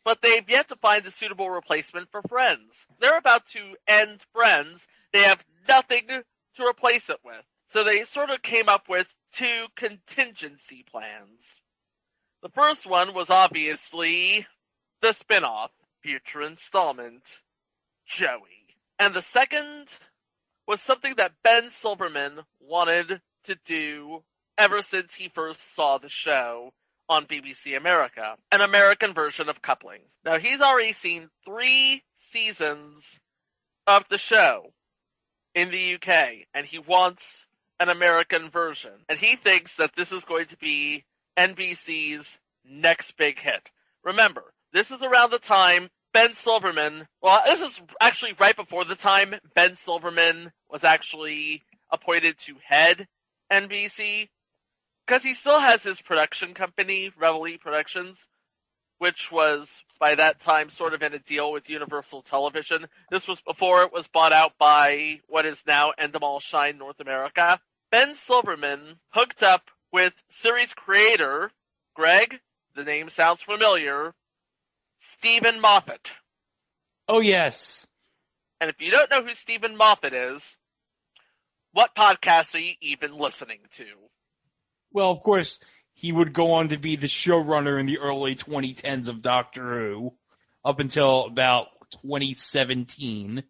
But they've yet to find a suitable replacement for Friends. They're about to end Friends. They have nothing to replace it with. So they sort of came up with 2 contingency plans. The first one was obviously the spin-off, future installment, Joey. And the second was something that Ben Silverman wanted to do ever since he first saw the show on BBC America, an American version of Coupling. Now, he's already seen 3 seasons of the show in the UK, and he wants an American version. And he thinks that this is going to be NBC's next big hit. Remember, this is around the time Ben Silverman, well, this is actually right before the time Ben Silverman was actually appointed to head NBC, because he still has his production company, Reveille Productions, which was, by that time, sort of in a deal with Universal Television. This was before it was bought out by what is now Endemol Shine North America. Ben Silverman hooked up with series creator, Greg, the name sounds familiar, Stephen Moffat. Oh, yes. And if you don't know who Stephen Moffat is, what podcast are you even listening to? Well, of course, he would go on to be the showrunner in the early 2010s of Doctor Who, up until about 2017,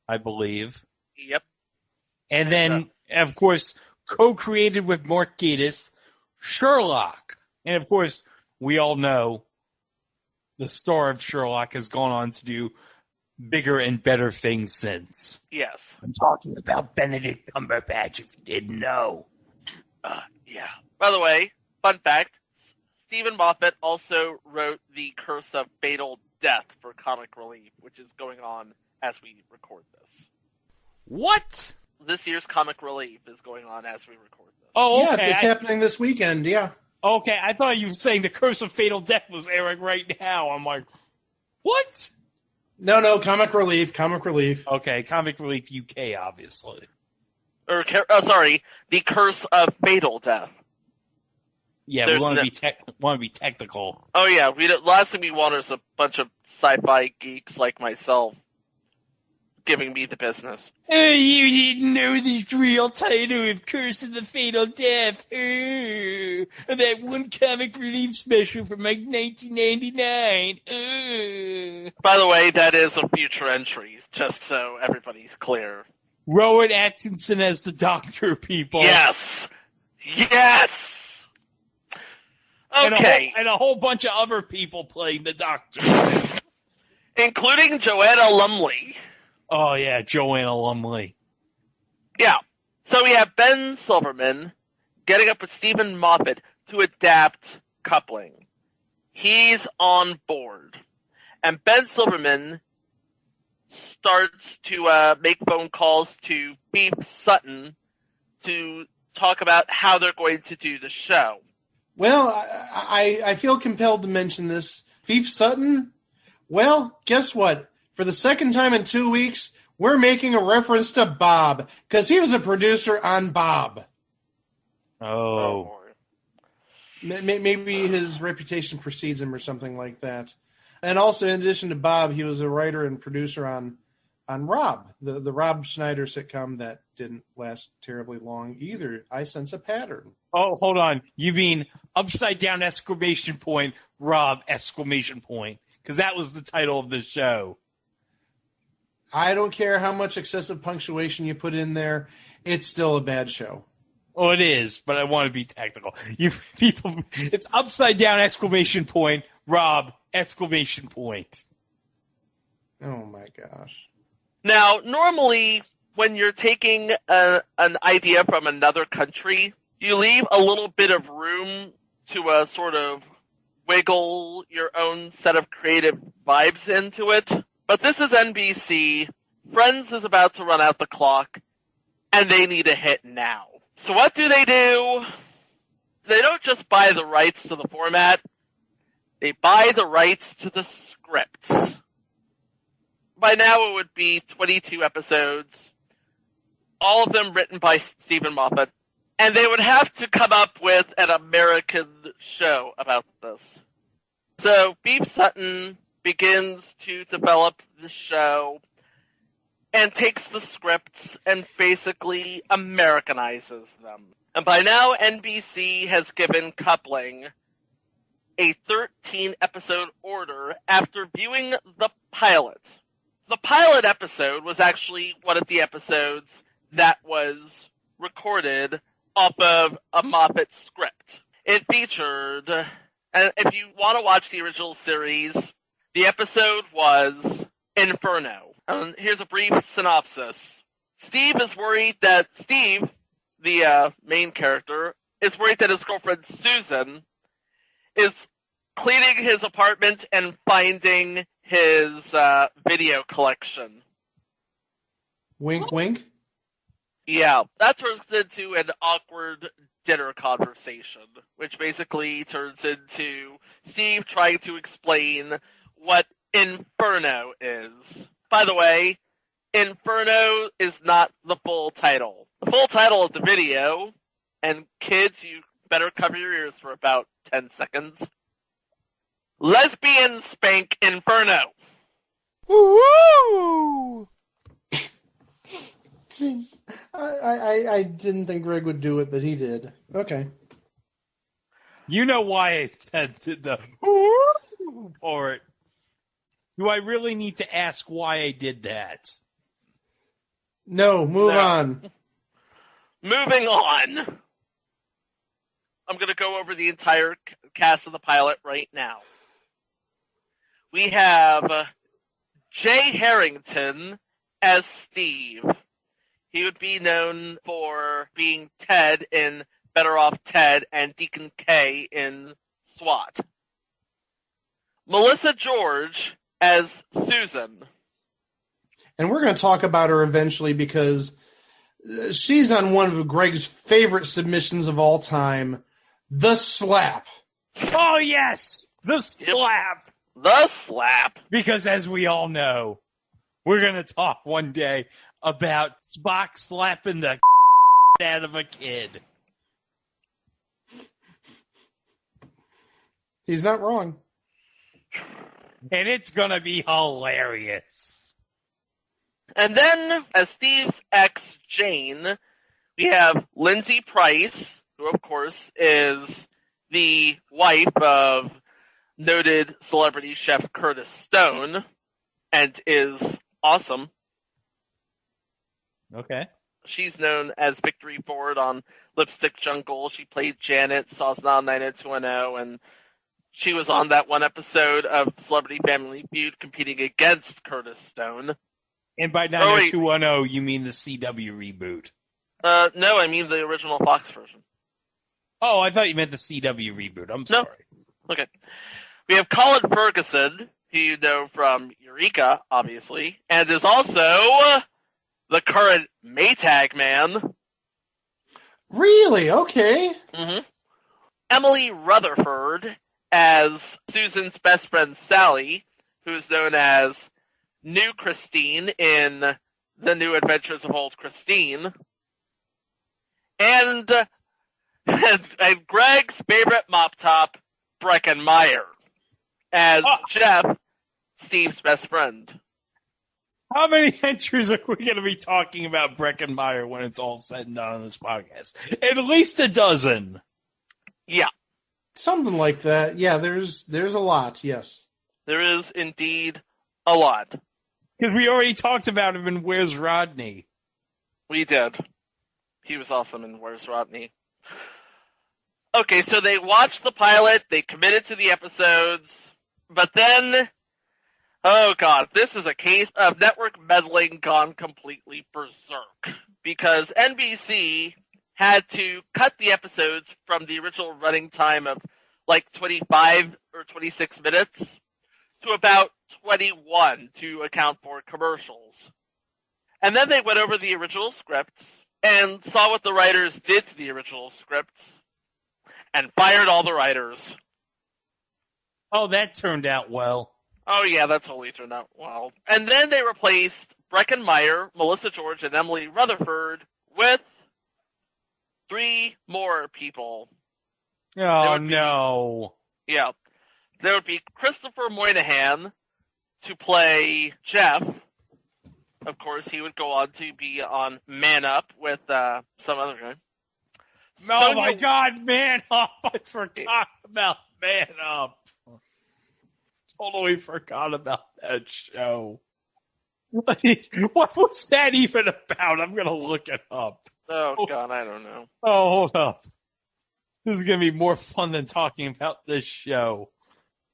I believe. Yep. And then, of course, co-created with Mark Gatiss, Sherlock. And, of course, we all know the star of Sherlock has gone on to do bigger and better things since. Yes. I'm talking about Benedict Cumberbatch, if you didn't know. Yeah. By the way, fun fact, Stephen Moffat also wrote The Curse of Fatal Death for Comic Relief, which is going on as we record this. What? This year's Comic Relief is going on as we record this. Oh, okay. Yeah, it's happening this weekend, yeah. Okay, I thought you were saying The Curse of Fatal Death was airing right now. I'm like, what? No, Comic Relief. Okay, Comic Relief UK, obviously. Sorry, The Curse of Fatal Death. Yeah, we want to be technical. Oh yeah, last thing we want is a bunch of sci-fi geeks like myself giving me the business. Oh, you didn't know the real title of Curse of the Fatal Death. That one comic relief special from like 1999. By the way, that is a future entry, just so everybody's clear. Rowan Atkinson as the Doctor, people. Yes! Yes! Okay. And a whole bunch of other people playing the Doctor. Including Joanna Lumley. Oh, yeah, Joanna Lumley. Yeah. So we have Ben Silverman getting up with Stephen Moffat to adapt Coupling. He's on board. And Ben Silverman starts to make phone calls to Beef Sutton to talk about how they're going to do the show. Well, I feel compelled to mention this. Beef Sutton, well, guess what? For the second time in 2 weeks, we're making a reference to Bob, because he was a producer on Bob. Oh. Maybe his reputation precedes him or something like that. And also, in addition to Bob, he was a writer and producer on Rob, the Rob Schneider sitcom that didn't last terribly long either. I sense a pattern. Oh, hold on. You mean upside down exclamation point, Rob exclamation point? Because that was the title of the show. I don't care how much excessive punctuation you put in there. It's still a bad show. Oh, it is, but I want to be technical. You people, it's upside down exclamation point, Rob exclamation point. Oh my gosh. Now, normally, when you're taking an idea from another country, you leave a little bit of room to sort of wiggle your own set of creative vibes into it. But this is NBC. Friends is about to run out the clock, and they need a hit now. So what do? They don't just buy the rights to the format. They buy the rights to the scripts. By now it would be 22 episodes, all of them written by Stephen Moffat, and they would have to come up with an American show about this. So Beef Sutton begins to develop the show and takes the scripts and basically Americanizes them. And by now, NBC has given Coupling a 13-episode order after viewing the pilot. The pilot episode was actually one of the episodes that was recorded off of a Moffat script. It featured, and if you want to watch the original series, the episode was Inferno. Here's a brief synopsis. Steve, the main character, is worried that his girlfriend Susan is cleaning his apartment and finding his video collection. Wink, wink. Yeah, that turns into an awkward dinner conversation, which basically turns into Steve trying to explain what Inferno is. By the way, Inferno is not the full title. The full title of the video, and kids, you better cover your ears for about 10 seconds. Lesbian Spank Inferno. Woo! Jeez. I didn't think Greg would do it, but he did. Okay. You know why I said the part. Do I really need to ask why I did that? No, move on. Moving on. I'm going to go over the entire cast of the pilot right now. We have Jay Harrington as Steve. He would be known for being Ted in Better Off Ted and Deacon K in SWAT. Melissa George as Susan. And we're going to talk about her eventually because she's on one of Greg's favorite submissions of all time, The Slap. Oh, yes! The Slap! The Slap! Because as we all know, we're going to talk one day about Spock slapping the out of a kid. He's not wrong. And it's going to be hilarious. And then, as Steve's ex, Jane, we have Lindsay Price, who, of course, is the wife of noted celebrity chef Curtis Stone, and is awesome. Okay. She's known as Victory Ford on Lipstick Jungle. She played Janet, Sauce Now 90210, and she was on that one episode of Celebrity Family Feud competing against Curtis Stone. And by 90210, you mean the CW reboot? No, I mean the original Fox version. Oh, I thought you meant the CW reboot. I'm sorry. No. Okay. We have Colin Ferguson, who you know from Eureka, obviously, and is also the current Maytag man. Really? Okay. Mm-hmm. Emily Rutherford as Susan's best friend Sally, who's known as New Christine in The New Adventures of Old Christine. And Greg's favorite mop top, Breckenmeyer, as Jeff, Steve's best friend. How many entries are we going to be talking about Breckenmeyer when it's all said and done on this podcast? At least a dozen. Yeah. Something like that. Yeah, there's a lot, yes. There is indeed a lot. Because we already talked about him in Where's Rodney? We did. He was awesome in Where's Rodney. Okay, so they watched the pilot, they committed to the episodes, but then, oh god, this is a case of network meddling gone completely berserk. Because NBC had to cut the episodes from the original running time of like 25 or 26 minutes to about 21 to account for commercials. And then they went over the original scripts and saw what the writers did to the original scripts and fired all the writers. Oh, that turned out well. Oh yeah, that totally turned out well. And then they replaced Breckenmeyer, Melissa George, and Emily Rutherford with 3 more people. Oh, no. Yeah. There would be Christopher Moynihan to play Jeff. Of course, he would go on to be on Man Up with some other guy. Oh, my God, Man Up. I forgot about Man Up. Totally forgot about that show. What was that even about? I'm going to look it up. Oh, God, I don't know. Oh, hold up. This is going to be more fun than talking about this show.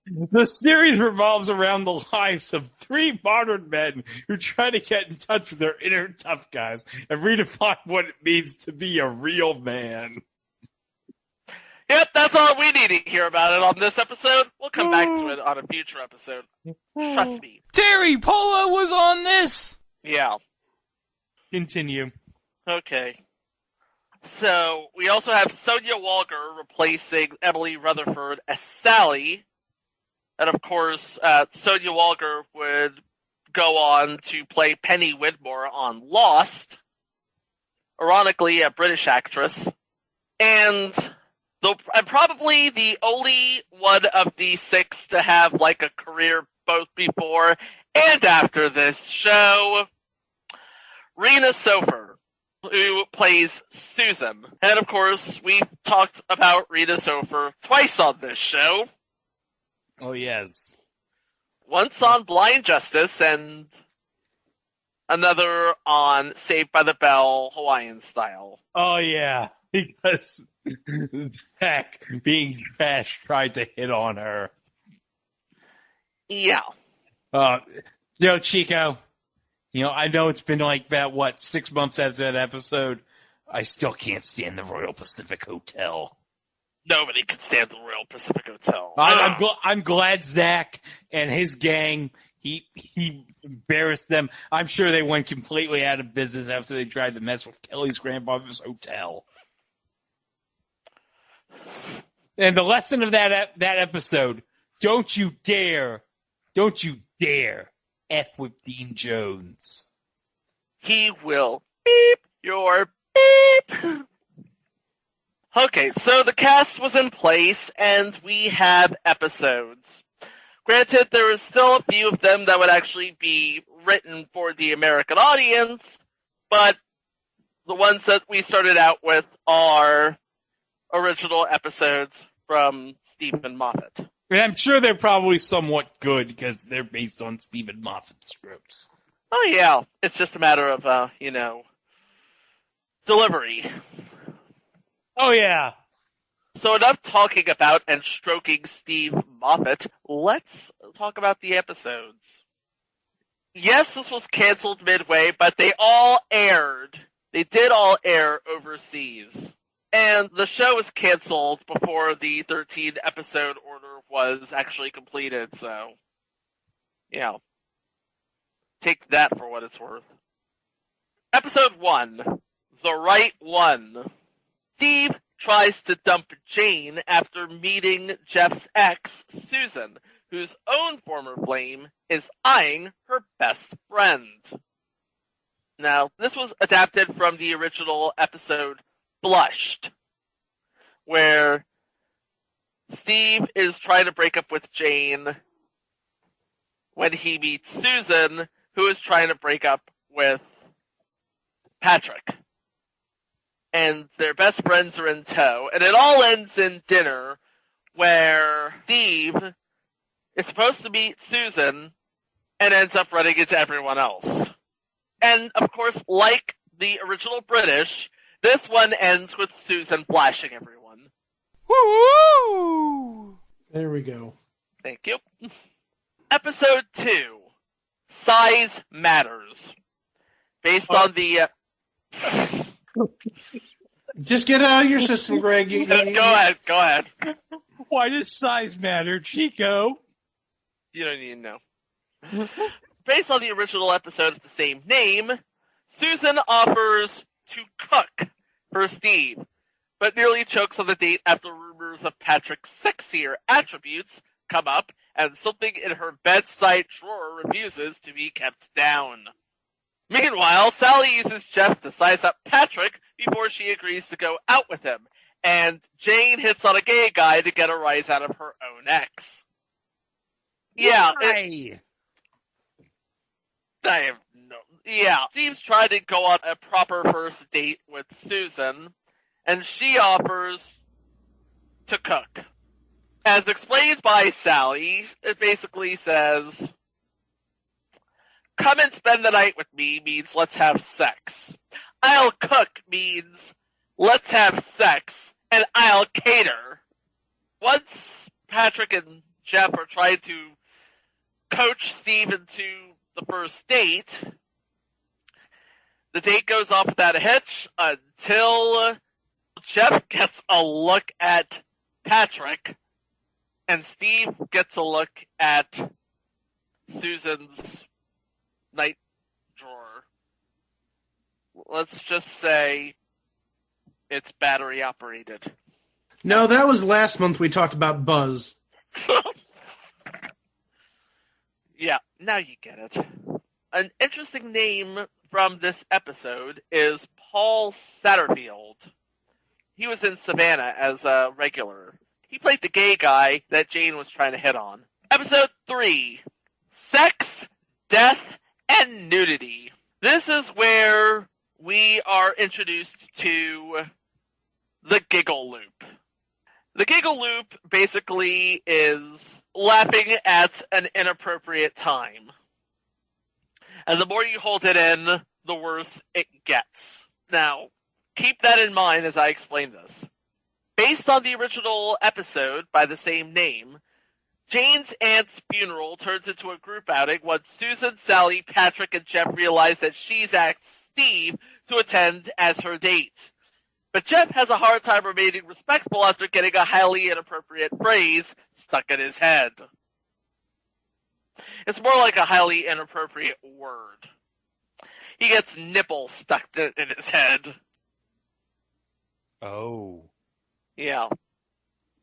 The series revolves around the lives of 3 modern men who try to get in touch with their inner tough guys and redefine what it means to be a real man. Yep, that's all we need to hear about it on this episode. We'll come back to it on a future episode. Trust me. Terry Polo was on this! Yeah. Continue. Okay. So, we also have Sonia Walger replacing Emily Rutherford as Sally. And of course, Sonia Walger would go on to play Penny Widmore on Lost. Ironically, a British actress. And probably the only one of the 6 to have like a career both before and after this show, Rena Sofer, who plays Susan. And of course, we talked about Rena Sofer twice on this show. Oh, yes. Once on Blind Justice and another on Saved by the Bell Hawaiian Style. Oh, yeah. Because Zach, being trash, tried to hit on her. Yeah. Chico, I know it's been like about, 6 months after that episode. I still can't stand the Royal Pacific Hotel. Nobody can stand the Royal Pacific Hotel. I'm glad Zach and his gang, he embarrassed them. I'm sure they went completely out of business after they tried to mess with Kelly's grandfather's hotel. And the lesson of that episode, don't you dare F with Dean Jones. He will beep your beep. Okay, so the cast was in place, and we have episodes. Of Granted, there was still a few of them that would actually be written for the American audience, but the ones that we started out with are original episodes from Stephen Moffat. And I'm sure they're probably somewhat good because they're based on Stephen Moffat scripts. Oh yeah, it's just a matter of, delivery. Oh yeah. So enough talking about and stroking Steve Moffat. Let's talk about the episodes. Yes, this was canceled midway, but they all aired. They did all air overseas. And the show was canceled before the 13-episode order was actually completed, so, take that for what it's worth. Episode 1, The Right One. Steve tries to dump Jane after meeting Jeff's ex, Susan, whose own former flame is eyeing her best friend. Now, this was adapted from the original episode Blushed, where Steve is trying to break up with Jane when he meets Susan, who is trying to break up with Patrick. And their best friends are in tow, and it all ends in dinner where Steve is supposed to meet Susan and ends up running into everyone else. And, of course, like the original British, this one ends with Susan flashing everyone. Woo! There we go. Thank you. Episode 2, Size Matters. Based on the... Just get it out of your system, Greg. Go ahead. Why does size matter, Chico? You don't need to know. Based on the original episode of the same name, Susan offers to cook for Steve, but nearly chokes on the date after rumors of Patrick's sexier attributes come up, and something in her bedside drawer refuses to be kept down. Meanwhile, Sally uses Jeff to size up Patrick before she agrees to go out with him, and Jane hits on a gay guy to get a rise out of her own ex. Yeah. Steve's trying to go on a proper first date with Susan, and she offers to cook. As explained by Sally, it basically says, come and spend the night with me means let's have sex. I'll cook means let's have sex, and I'll cater. Once Patrick and Jeff are trying to coach Steve into the first date, the date goes off without a hitch until Jeff gets a look at Patrick, and Steve gets a look at Susan's night drawer. Let's just say it's battery operated. No, that was last month we talked about Buzz. Yeah, now you get it. An interesting name from this episode is Paul Satterfield. He was in Savannah as a regular. He played the gay guy that Jane was trying to hit on. Episode 3, Sex, Death, and Nudity. This is where we are introduced to the giggle loop. The giggle loop basically is laughing at an inappropriate time. And the more you hold it in, the worse it gets. Now, keep that in mind as I explain this. Based on the original episode by the same name, Jane's aunt's funeral turns into a group outing once Susan, Sally, Patrick, and Jeff realize that she's asked Steve to attend as her date. But Jeff has a hard time remaining respectful after getting a highly inappropriate phrase stuck in his head. It's more like a highly inappropriate word. He gets nipple stuck in his head. Oh. Yeah.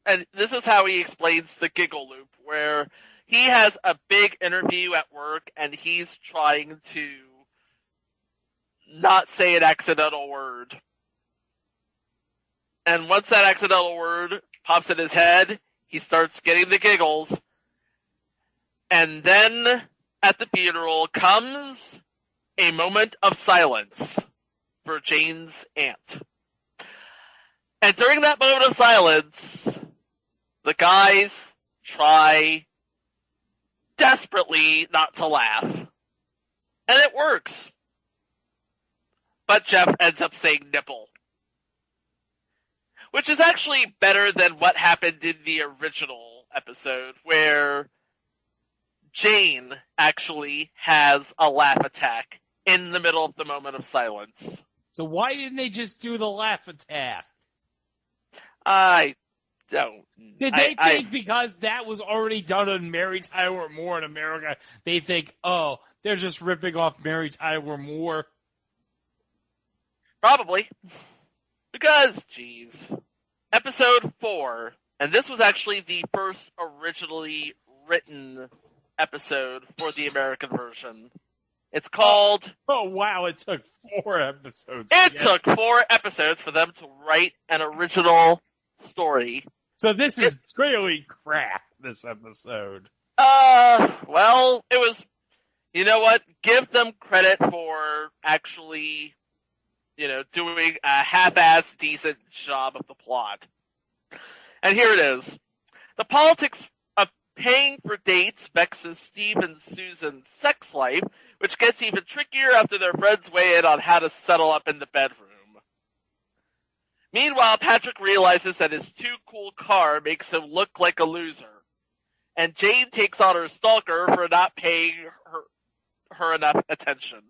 And this is how he explains the giggle loop, where he has a big interview at work and he's trying to not say an accidental word. And once that accidental word pops in his head, he starts getting the giggles. And then at the funeral comes a moment of silence for Jane's aunt. And during that moment of silence, the guys try desperately not to laugh. And it works. But Jeff ends up saying nipple. Which is actually better than what happened in the original episode, where Jane actually has a laugh attack in the middle of the moment of silence. So why didn't they just do the laugh attack? I don't. Did they think because that was already done on Mary Tyler Moore in America, they think, oh, they're just ripping off Mary Tyler Moore? Probably. Because, geez. Episode 4, and this was actually the first originally written episode for the American version. It's called... Oh, wow, it took 4 episodes. It took 4 episodes for them to write an original story. So this is clearly crap, this episode. Well, it was... You know what? Give them credit for actually... doing a half-ass decent job of the plot. And here it is. The politics of paying for dates vexes Steve and Susan's sex life, which gets even trickier after their friends weigh in on how to settle up in the bedroom. Meanwhile, Patrick realizes that his too cool car makes him look like a loser. And Jane takes on her stalker for not paying her enough attention.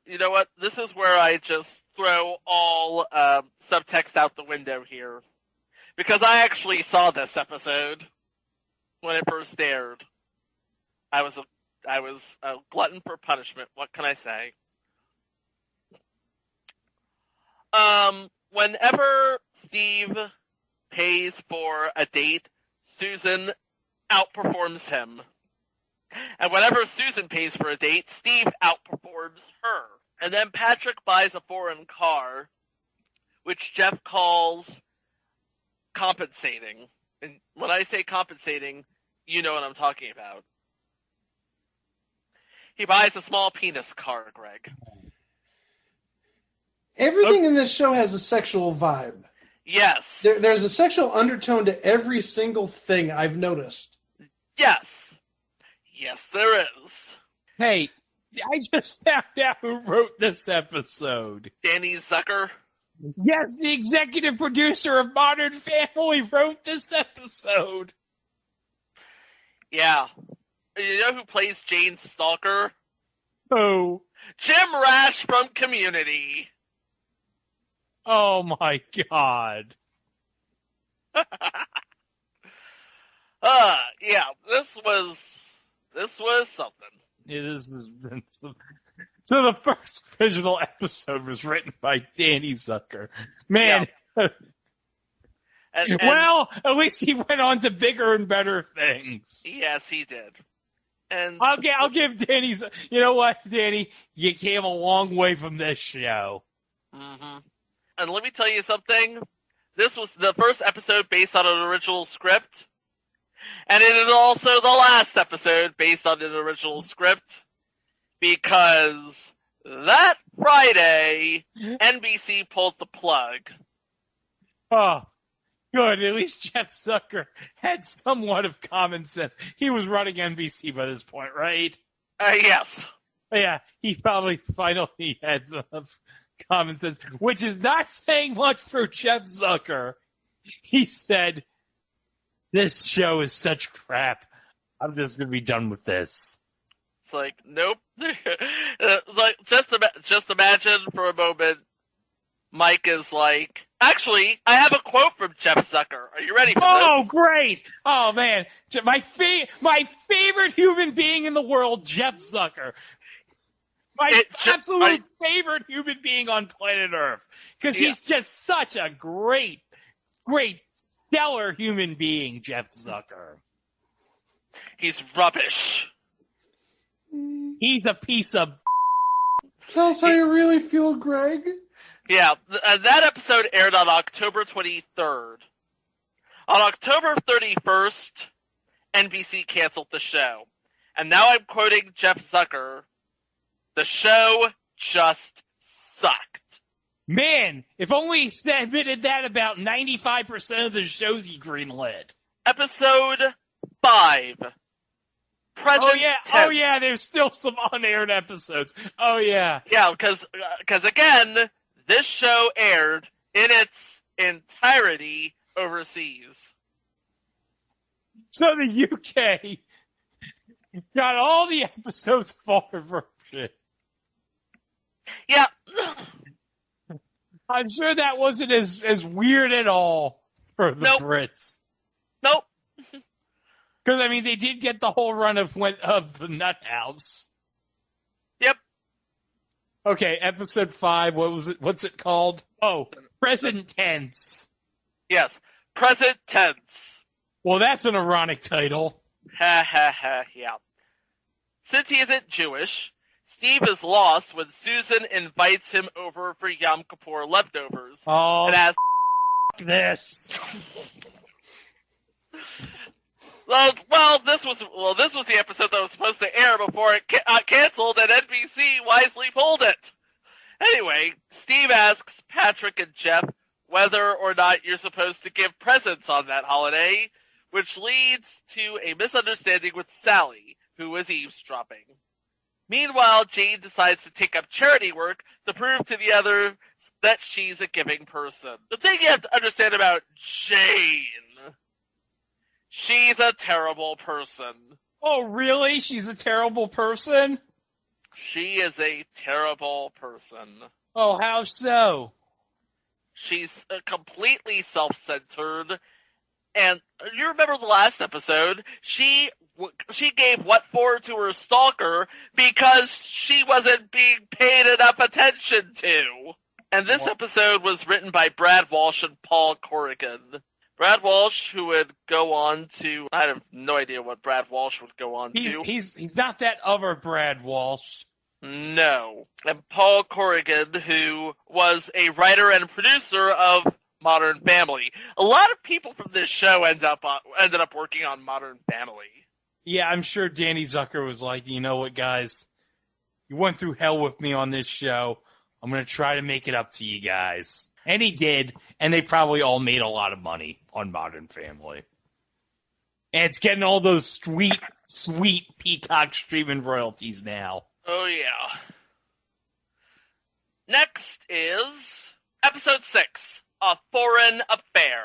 You know what? This is where I just throw all subtext out the window here. Because I actually saw this episode when it first aired. I was a glutton for punishment. What can I say? Whenever Steve pays for a date, Susan outperforms him. And whenever Susan pays for a date, Steve outperforms her. And then Patrick buys a foreign car, which Jeff calls compensating. And when I say compensating, you know what I'm talking about. He buys a small penis car, Greg. Everything in this show has a sexual vibe. Yes. There's a sexual undertone to every single thing I've noticed. Yes. Yes, there is. Hey, I just found out who wrote this episode. Danny Zucker? Yes, the executive producer of Modern Family wrote this episode. Yeah. You know who plays Jane Stalker? Who? Jim Rash from Community. Oh my god. Yeah, this was something. Yeah, this has been something. So the first original episode was written by Danny Zucker. Man. Yeah. And well, at least he went on to bigger and better things. Yes, he did. And I'll give Danny. You know what, Danny? You came a long way from this show. Mm-hmm. And let me tell you something. This was the first episode based on an original script. And it is also the last episode based on an original script. Because that Friday, NBC pulled the plug. Oh, good. At least Jeff Zucker had somewhat of common sense. He was running NBC by this point, right? Yes. Yeah, he probably finally had enough common sense, which is not saying much for Jeff Zucker. He said, this show is such crap. I'm just going to be done with this. It's like, nope. It's like, just imagine for a moment, Mike is like, actually, I have a quote from Jeff Zucker. Are you ready for this? Oh, great. Oh, man. My favorite human being in the world, Jeff Zucker. My absolute favorite human being on planet Earth. Because he's just such a great, stellar human being, Jeff Zucker. He's rubbish. He's a piece of... Tell us how you really feel, Greg. Yeah, that episode aired on October 23rd. On October 31st, NBC canceled the show. And now I'm quoting Jeff Zucker. The show just sucked. Man, if only he admitted that about 95% of the shows he greenlit. Episode 5. Present tense. Oh yeah, there's still some unaired episodes. Oh yeah. Yeah, because again, this show aired in its entirety overseas. So the UK got all the episodes of our version. Yeah. I'm sure that wasn't as weird at all for the Brits. Nope. Because, I mean, they did get the whole run of the Nut House. Yep. Okay, episode 5, what was it? What's it called? Oh, present tense. Yes, present tense. Well, that's an ironic title. Ha ha ha, yeah. Since he isn't Jewish, Steve is lost when Susan invites him over for Yom Kippur leftovers. Oh, and asks, this. Well, this was the episode that was supposed to air before it canceled, and NBC wisely pulled it. Anyway, Steve asks Patrick and Jeff whether or not you're supposed to give presents on that holiday, which leads to a misunderstanding with Sally, who is eavesdropping. Meanwhile, Jane decides to take up charity work to prove to the others that she's a giving person. The thing you have to understand about Jane, she's a terrible person. Oh, really? She's a terrible person? She is a terrible person. Oh, how so? She's completely self-centered. And you remember the last episode? She gave what for to her stalker because she wasn't being paid enough attention to. And this episode was written by Brad Walsh and Paul Corrigan. Brad Walsh, who would go on to... I have no idea what Brad Walsh would go on to. He's not that other Brad Walsh. No. And Paul Corrigan, who was a writer and producer of Modern Family. A lot of people from this show ended up working on Modern Family. Yeah, I'm sure Danny Zucker was like, you know what, guys? You went through hell with me on this show. I'm going to try to make it up to you guys. And he did, and they probably all made a lot of money on Modern Family. And it's getting all those sweet, sweet Peacock streaming royalties now. Oh, yeah. Next is episode 6, A Foreign Affair.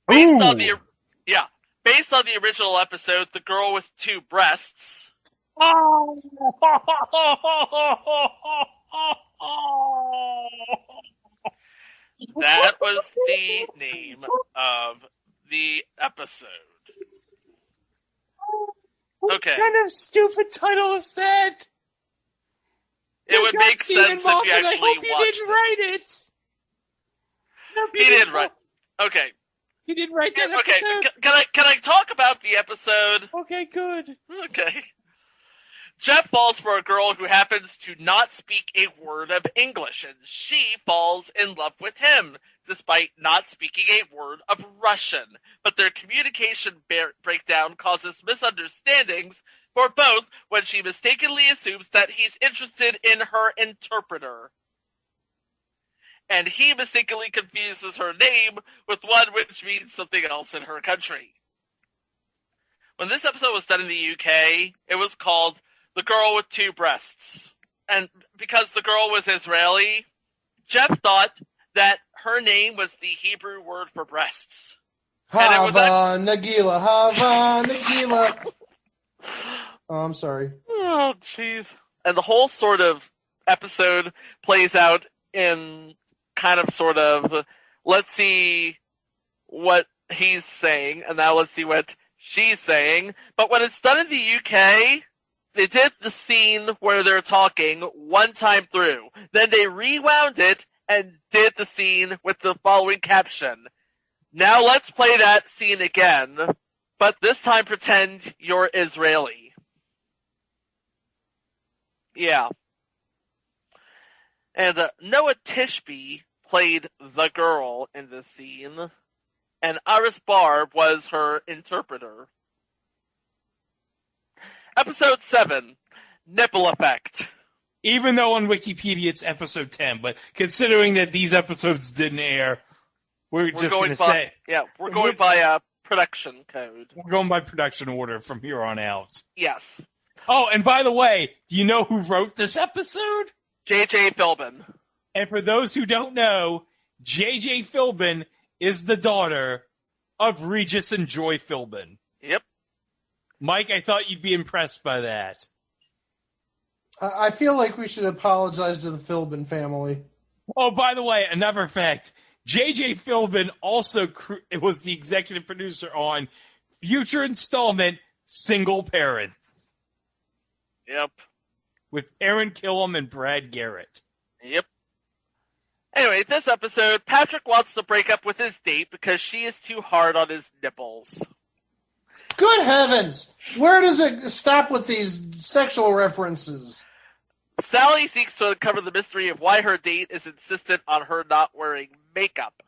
Based on the original episode, The Girl with Two Breasts. Oh. That was the name of the episode. Okay. What kind of stupid title is that? It would make sense if you actually I hope you didn't write it. He did write. Okay. He did write that episode? Okay, can I talk about the episode? Okay, good. Okay. Jeff falls for a girl who happens to not speak a word of English, and she falls in love with him, despite not speaking a word of Russian. But their communication breakdown causes misunderstandings for both when she mistakenly assumes that he's interested in her interpreter. And he mistakenly confuses her name with one which means something else in her country. When this episode was done in the UK, it was called The Girl with Two Breasts. And because the girl was Israeli, Jeff thought that her name was the Hebrew word for breasts. Hava Nagila. Oh, I'm sorry. Oh, jeez. And the whole sort of episode plays out in kind of sort of, let's see what he's saying, and now let's see what she's saying. But when it's done in the UK, they did the scene where they're talking one time through. Then they rewound it and did the scene with the following caption. Now let's play that scene again, but this time pretend you're Israeli. Yeah. And Noah Tishby played the girl in this scene. and Iris Barb was her interpreter. Episode 7, Nipple Effect. Even though on Wikipedia it's episode 10, but considering that these episodes didn't air, we're just going to say... Yeah, we're going by production code. We're going by production order from here on out. Yes. Oh, and by the way, do you know who wrote this episode? J.J. Philbin. And for those who don't know, J.J. Philbin is the daughter of Regis and Joy Philbin. Yep. Mike, I thought you'd be impressed by that. I feel like we should apologize to the Philbin family. Oh, by the way, another fact. J.J. Philbin also was the executive producer on future installment Single Parents. Yep. With Aaron Killam and Brad Garrett. Yep. Anyway, this episode, Patrick wants to break up with his date because she is too hard on his nipples. Good heavens! Where does it stop with these sexual references? Sally seeks to uncover the mystery of why her date is insistent on her not wearing makeup.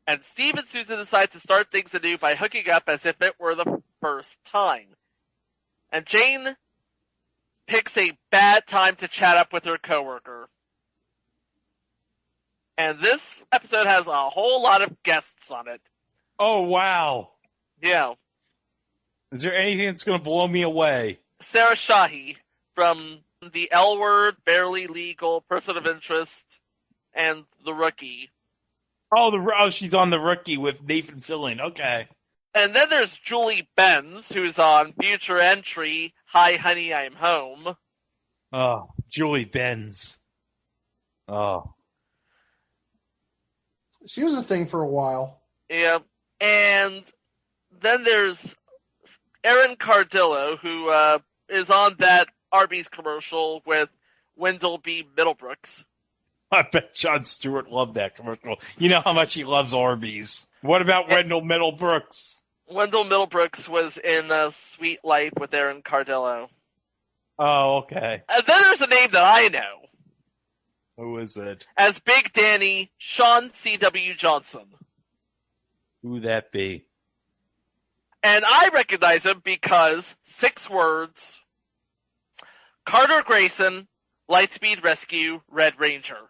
And Steve and Susan decide to start things anew by hooking up as if it were the first time. And Jane picks a bad time to chat up with her coworker. And this episode has a whole lot of guests on it. Oh, wow. Yeah. Is there anything that's going to blow me away? Sarah Shahi from The L Word, Barely Legal, Person of Interest, and The Rookie. Oh, she's on The Rookie with Nathan Fillion. Okay. And then there's Julie Benz, who's on Future Entry, Hi Honey, I'm Home. Oh, Julie Benz. Oh. She was a thing for a while. Yeah. And then there's Erin Cardillo, who is on that Arby's commercial with Wendell B. Middlebrooks. I bet Jon Stewart loved that commercial. You know how much he loves Arby's. What about Wendell Middlebrooks? Wendell Middlebrooks was in Sweet Life with Erin Cardillo. Oh, okay. And then there's a name that I know. Who is it? As Big Danny, Sean C.W. Johnson. Who that be? And I recognize him because 6 words. Carter Grayson, Lightspeed Rescue, Red Ranger.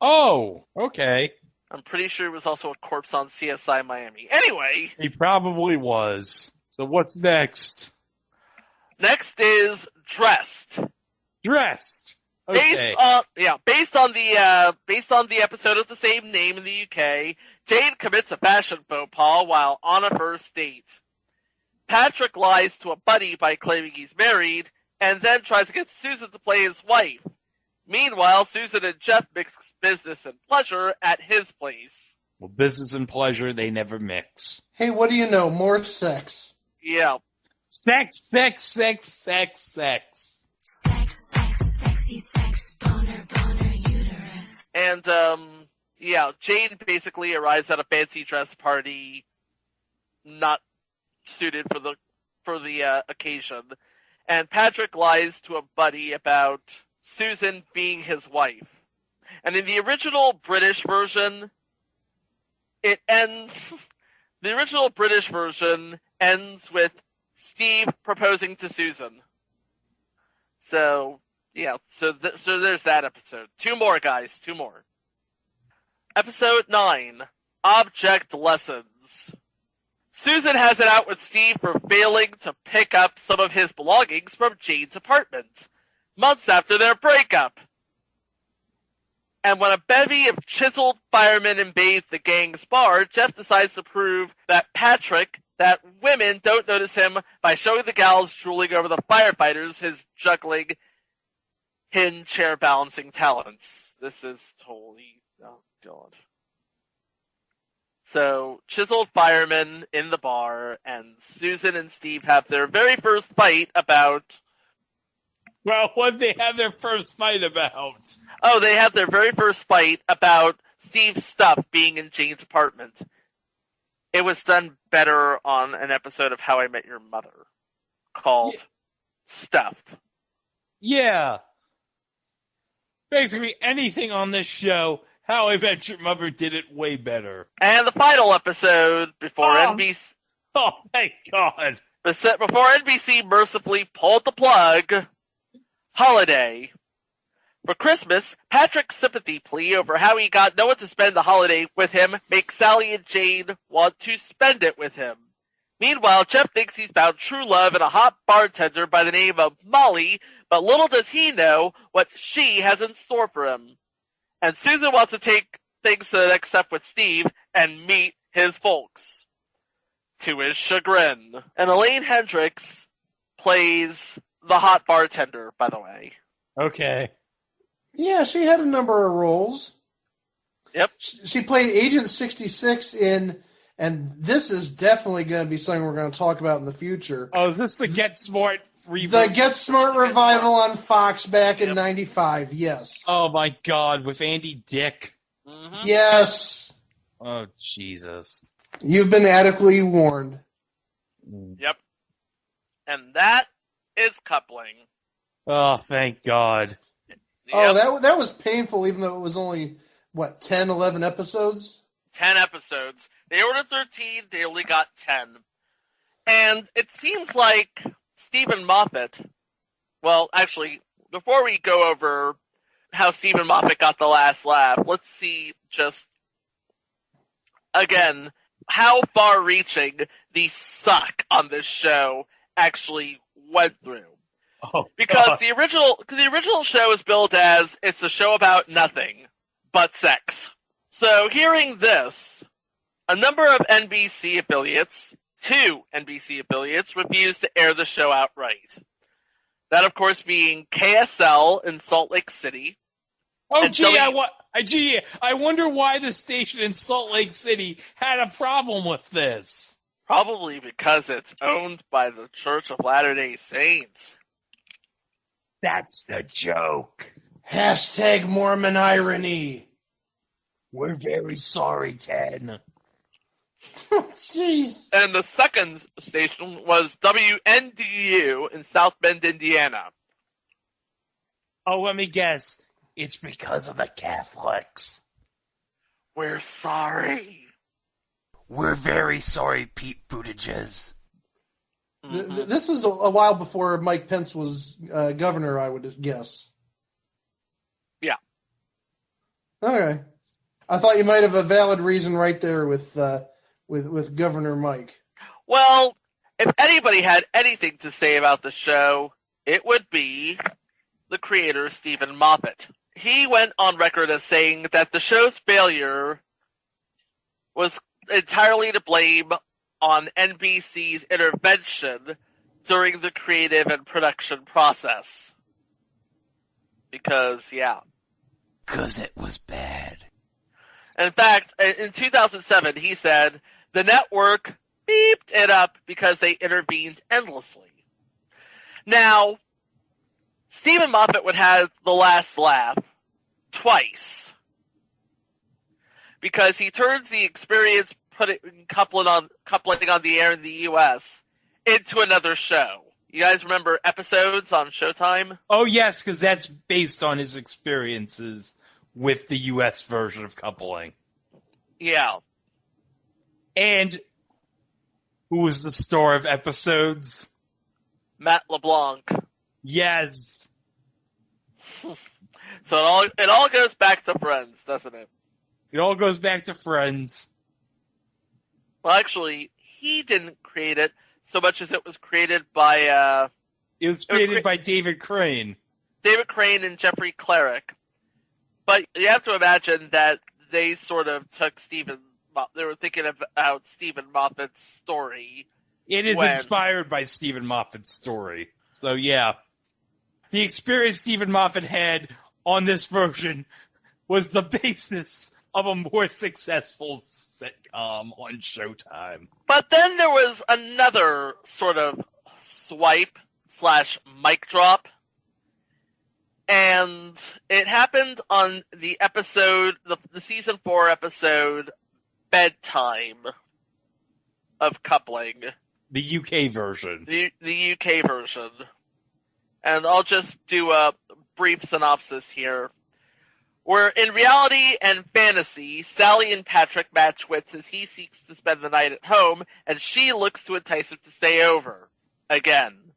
Oh, okay. I'm pretty sure he was also a corpse on CSI Miami. Anyway. He probably was. So what's next? Next is Dressed. Dressed. Okay. Based on the episode of the same name in the UK, Jane commits a fashion faux pas while on a first date. Patrick lies to a buddy by claiming he's married, and then tries to get Susan to play his wife. Meanwhile, Susan and Jeff mix business and pleasure at his place. Well, business and pleasure, they never mix. Hey, what do you know? More sex. Yeah. Sex, sex, sex, sex, sex. Sex, sex, sexy sex, boner, boner, uterus. And, Jane basically arrives at a fancy dress party, not suited for the occasion. And Patrick lies to a buddy about Susan being his wife. And in the original British version, the original British version ends with Steve proposing to Susan. So, yeah, so there's that episode. 2 more, guys, 2 more. Episode 9, Object Lessons. Susan has it out with Steve for failing to pick up some of his belongings from Jane's apartment, months after their breakup. And when a bevy of chiseled firemen invade the gang's bar, Jeff decides to prove that women don't notice him by showing the gals drooling over the firefighters his juggling, hidden chair balancing talents. This is totally, oh god. So, chiseled firemen in the bar, and Susan and Steve have their very first fight about... Well, what did they have their first fight about? Oh, they have their very first fight about Steve's stuff being in Jane's apartment. It was done better on an episode of How I Met Your Mother, called Stuff. Yeah. Basically, anything on this show How I Met Your Mother did it way better. And the final episode before NBC. Oh, thank God. Before NBC mercifully pulled the plug, Holiday. For Christmas, Patrick's sympathy plea over how he got no one to spend the holiday with him makes Sally and Jane want to spend it with him. Meanwhile, Jeff thinks he's found true love in a hot bartender by the name of Molly, but little does he know what she has in store for him. And Susan wants to take things to the next step with Steve and meet his folks. To his chagrin. And Elaine Hendricks plays the hot bartender, by the way. Okay. Yeah, she had a number of roles. Yep. She played Agent 66 in, and this is definitely going to be something we're going to talk about in the future. Oh, is this the Get Smart revival? The Get Smart revival on Fox back in 95, yes. Oh, my God, with Andy Dick. Mm-hmm. Yes. Oh, Jesus. You've been adequately warned. Yep. And that is coupling. Oh, thank God. Yep. Oh, that was painful, even though it was only, 10, 11 episodes? 10 episodes. They ordered 13, they only got 10. And it seems like Stephen Moffat, well, actually, before we go over how Stephen Moffat got the last laugh, let's see just, again, how far-reaching the suck on this show actually went through. Oh, because God. the original show is billed as it's a show about nothing but sex. So hearing this, a number of NBC affiliates, 2 NBC affiliates, refused to air the show outright. That, of course, being KSL in Salt Lake City. Oh, gee, I wonder why the station in Salt Lake City had a problem with this. Probably because it's owned by the Church of Latter-day Saints. That's the joke. Hashtag Mormon irony. We're very sorry, Ken. Jeez. And the second station was WNDU in South Bend, Indiana. Oh, let me guess. It's because of the Catholics. We're sorry. We're very sorry, Pete Buttigieg. Mm-hmm. This was a while before Mike Pence was governor, I would guess. Yeah. Okay. I thought you might have a valid reason right there with Governor Mike. Well, if anybody had anything to say about the show, it would be the creator, Stephen Moffat. He went on record as saying that the show's failure was entirely to blame on NBC's intervention during the creative and production process. Because it was bad. In fact, in 2007, he said, the network beeped it up because they intervened endlessly. Now, Stephen Moffat would have the last laugh twice. Because he turns the experience coupling on the air in the U.S. into another show. You guys remember Episodes on Showtime? Oh, yes, because that's based on his experiences with the U.S. version of coupling. Yeah. And who was the star of Episodes? Matt LeBlanc. Yes. So it all goes back to Friends, doesn't it? It all goes back to Friends. Well, actually, he didn't create it so much as it was created by... It was created by David Crane. David Crane and Jeffrey Cleric. But you have to imagine that they sort of took they were thinking about Stephen Moffat's story. It is inspired by Stephen Moffat's story. So, yeah. The experience Stephen Moffat had on this version was the basis of a more successful sitcom on Showtime. But then there was another sort of swipe/mic drop. And it happened on the episode, the season 4 episode, Bedtime of Coupling. The UK version. The UK version. And I'll just do a brief synopsis here. Where in reality and fantasy, Sally and Patrick match wits as he seeks to spend the night at home, and she looks to entice him to stay over. Again.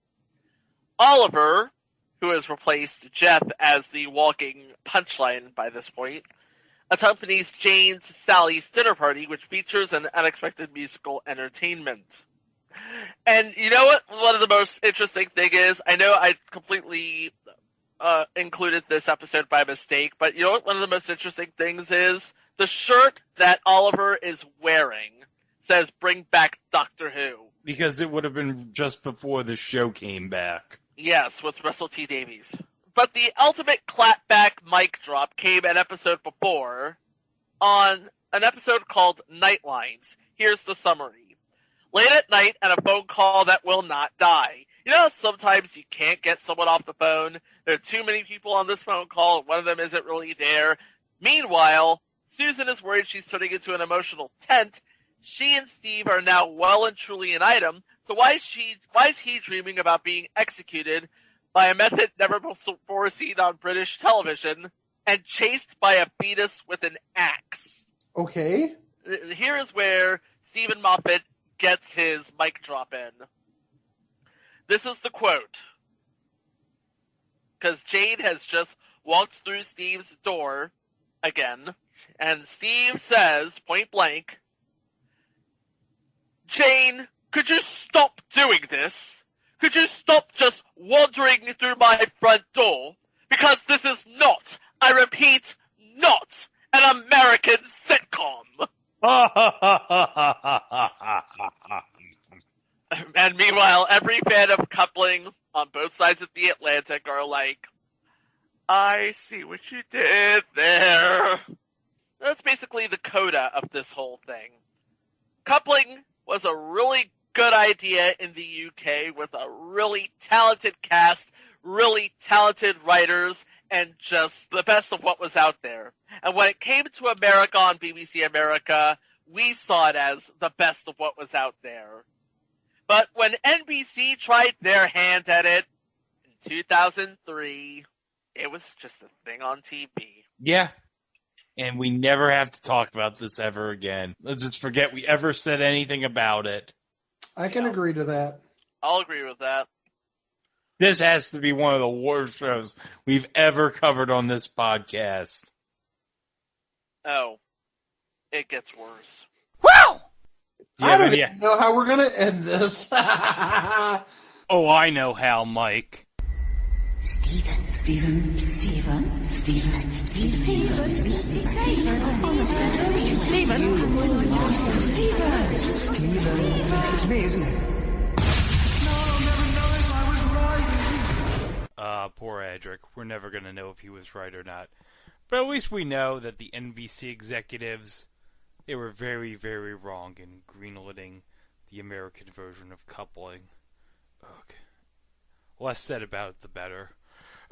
Oliver, who has replaced Jeff as the walking punchline by this point, accompanies Jane to Sally's dinner party, which features an unexpected musical entertainment. And you know what one of the most interesting thing is? I know I completely included this episode by mistake, but you know what one of the most interesting things is? The shirt that Oliver is wearing says, "Bring back Doctor Who." Because it would have been just before the show came back. Yes, with Russell T. Davies. But the ultimate clapback mic drop came an episode before, on an episode called Nightlines. Here's the summary. Late at night and a phone call that will not die. You know, sometimes you can't get someone off the phone. There are too many people on this phone call, and one of them isn't really there. Meanwhile, Susan is worried she's turning into an emotional tent. She and Steve are now well and truly an item, so why is he dreaming about being executed by a method never before seen on British television and chased by a fetus with an axe? Okay. Here is where Stephen Moffat gets his mic drop in. This is the quote. Because Jane has just walked through Steve's door again, and Steve says, point blank, "Jane, could you stop doing this? Could you stop just wandering through my front door? Because this is not, I repeat, not an American sitcom." And meanwhile, every fan of coupling on both sides of the Atlantic are like, "I see what you did there." That's basically the coda of this whole thing. Coupling was a really good idea in the UK with a really talented cast, really talented writers, and just the best of what was out there. And when it came to America on BBC America, we saw it as the best of what was out there. But when NBC tried their hand at it in 2003, it was just a thing on TV. Yeah. And we never have to talk about this ever again. Let's just forget we ever said anything about it. I can agree to that. I'll agree with that. This has to be one of the worst shows we've ever covered on this podcast. Oh. It gets worse. Woo! I don't even know how we're going to end this. Oh, I know how, Mike. Steven, Steven, Steven, Steven, Steven, It's me, isn't it? Poor Adric. We're never going to know if he was right or not. But at least we know that the NBC executives, they were very, very wrong in greenlighting the American version of coupling. Ugh. Less said about it, the better.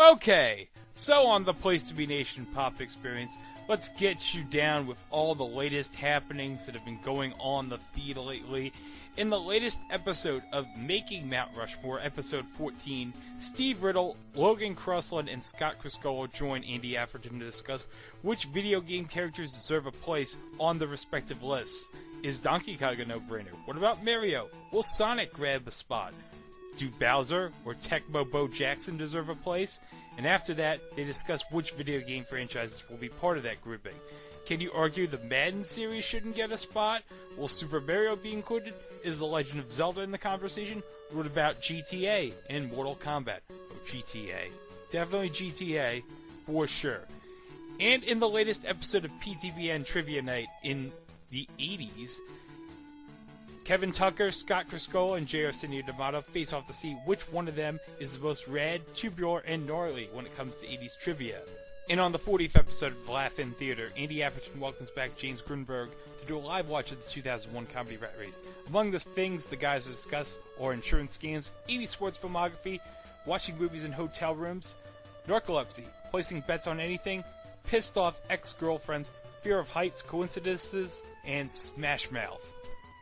Okay, so on the Place to Be Nation Pop Experience, let's get you down with all the latest happenings that have been going on the feed lately. In the latest episode of Making Mount Rushmore, episode 14, Steve Riddle, Logan Crossland, and Scott Criscuolo join Andy Afferton to discuss which video game characters deserve a place on the respective lists. Is Donkey Kong a no-brainer? What about Mario? Will Sonic grab a spot? Do Bowser or Tecmo Bo Jackson deserve a place? And after that, they discuss which video game franchises will be part of that grouping. Can you argue the Madden series shouldn't get a spot? Will Super Mario be included? Is The Legend of Zelda in the conversation? What about GTA and Mortal Kombat? Oh, GTA. Definitely GTA, for sure. And in the latest episode of PTVN Trivia Night in the 80s, Kevin Tucker, Scott Criscuolo, and J. Arsenio D'Amato face off to see which one of them is the most rad, tubular, and gnarly when it comes to 80s trivia. And on the 40th episode of Laugh In Theater, Andy Afferton welcomes back James Grunberg to do a live watch of the 2001 Comedy Rat Race. Among the things the guys have discussed are insurance scams, 80s sports filmography, watching movies in hotel rooms, narcolepsy, placing bets on anything, pissed off ex-girlfriends, fear of heights, coincidences, and Smash Mouth.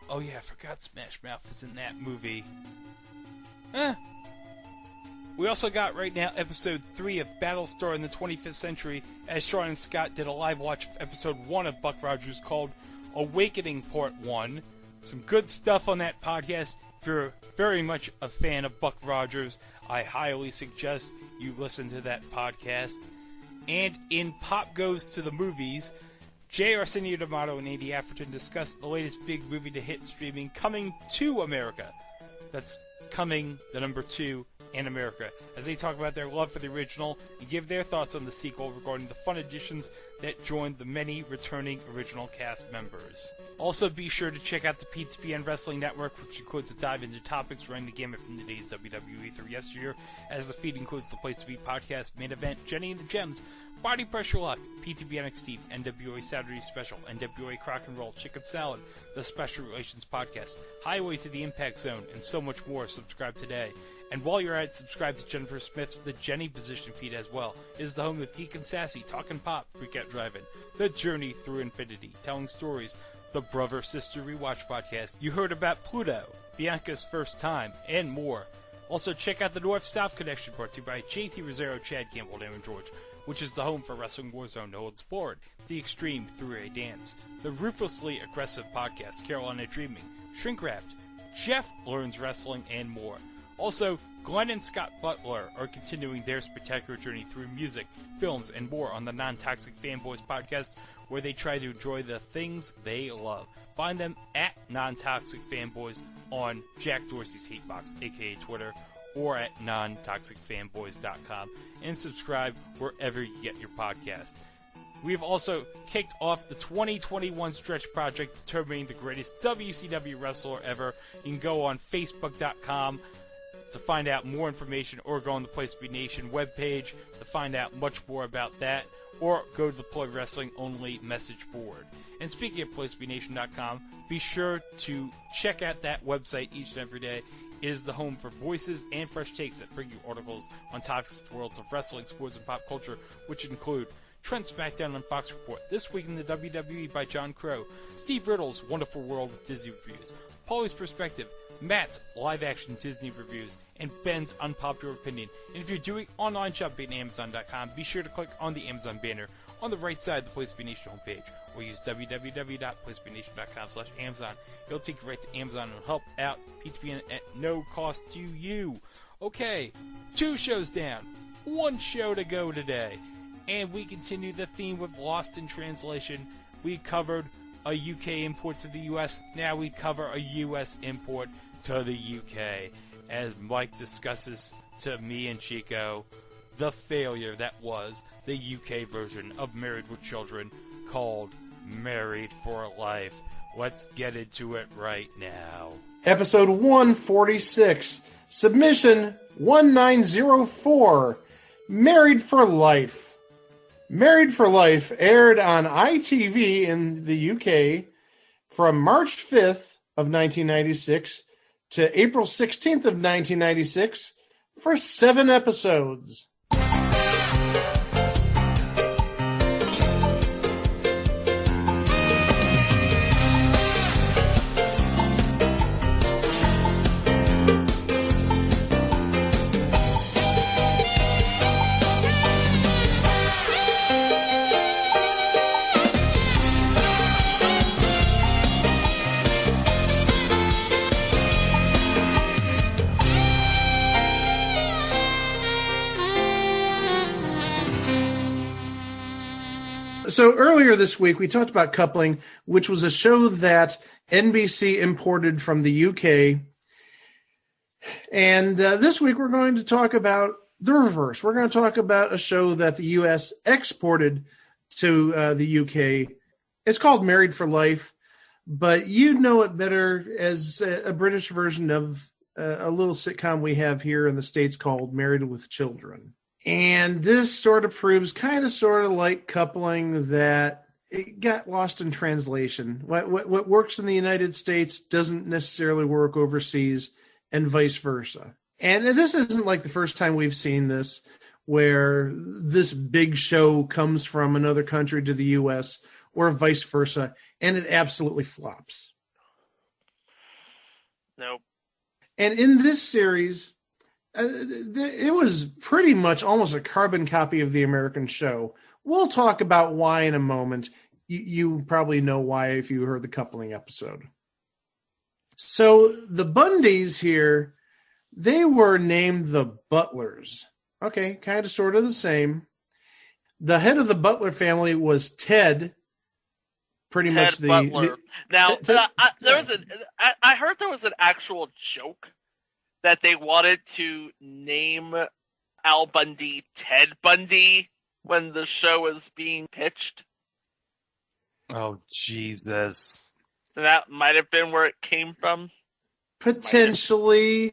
Oh yeah, I forgot Smash Mouth is in that movie. We also got right now episode 3 of Battlestar in the 25th Century, as Sean and Scott did a live watch of episode 1 of Buck Rogers called Awakening Part 1. Some good stuff on that podcast. If you're very much a fan of Buck Rogers, I highly suggest you listen to that podcast. And in Pop Goes to the Movies, Jay Arsenio D'Amato and Andy Afferton discussed the latest big movie to hit streaming, Coming to America. That's Coming, the number 2, in America, as they talk about their love for the original and give their thoughts on the sequel regarding the fun additions that joined the many returning original cast members. Also, be sure to check out the PTPN Wrestling Network, which includes a dive into topics running the gamut from today's WWE through yesteryear, as the feed includes the Place to Be podcast, Main Event, Jenny and the Gems, Body Pressure Lock, PTB NXT, NWA Saturday Special, NWA Crock and Roll, Chicken Salad, the Special Relations Podcast, Highway to the Impact Zone, and so much more. Subscribe today. And while you're at it, subscribe to Jennifer Smith's The Jenny Position feed as well. It is the home of Geek and Sassy, Talkin' Pop, Freak Out Driving, The Journey Through Infinity, Telling Stories, the Brother Sister Rewatch Podcast. You heard about Pluto, Bianca's First Time, and more. Also, check out the North-South Connection brought to you by JT Rosario, Chad Campbell, and Aaron George, which is the home for Wrestling Warzone, No Holds Barred, The Extreme 3-Way Dance, the Ruthlessly Aggressive Podcast, Carolina Dreaming, Shrink Wrapped, Jeff Learns Wrestling, and more. Also, Glenn and Scott Butler are continuing their spectacular journey through music, films, and more on the Non-Toxic Fanboys podcast, where they try to enjoy the things they love. Find them at Non-Toxic Fanboys on Jack Dorsey's Hatebox, aka Twitter, or at nontoxicfanboys.com, and subscribe wherever you get your podcast. We've also kicked off the 2021 stretch project determining the greatest WCW wrestler ever. You can go on Facebook.com to find out more information, or go on the Place to Be Nation webpage to find out much more about that, or go to the Plug Wrestling Only message board. And speaking of PlaceToBeNation.com, be sure to check out that website each and every day. It is the home for voices and fresh takes that bring you articles on topics of the worlds of wrestling, sports, and pop culture, which include Trent SmackDown on Fox Report, This Week in the WWE by John Crow, Steve Riddle's Wonderful World with Disney Reviews, Paulie's Perspective, Matt's live-action Disney reviews, and Ben's unpopular opinion. And if you're doing online shopping at Amazon.com, be sure to click on the Amazon banner on the right side of the Place to Be Nation homepage, or use www.placetobenation.com/Amazon. It'll take you right to Amazon and help out PTPN at no cost to you. Okay, 2 shows down, 1 show to go today, and we continue the theme with Lost in Translation. We covered a UK import to the US. Now we cover a US import to the UK, as Mike discusses to me and Chico the failure that was the UK version of Married with Children, called Married for Life. Let's get into it right now. Episode 146, Submission 1904, Married for Life. Married for Life aired on ITV in the UK from March 5th of 1996 to April 16th of 1996 for 7 episodes. So earlier this week, we talked about Coupling, which was a show that NBC imported from the UK. And this week, we're going to talk about the reverse. We're going to talk about a show that the US exported to the UK. It's called Married for Life, but you know it better as a British version of a little sitcom we have here in the States called Married with Children. And this sort of proves kind of sort of like Coupling that it got lost in translation. What works in the United States doesn't necessarily work overseas, and vice versa. And this isn't like the first time we've seen this, where this big show comes from another country to the U.S. or vice versa, and it absolutely flops. Nope. And in this series, It was pretty much almost a carbon copy of the American show. We'll talk about why in a moment. You probably know why if you heard the coupling episode. So the Bundys here, they were named the Butlers. Okay, kind of sort of the same. The head of the Butler family was Ted. Pretty much the Butler. Now, I heard there was an actual joke that they wanted to name Al Bundy Ted Bundy when the show was being pitched. Oh, Jesus. That might have been where it came from. Potentially.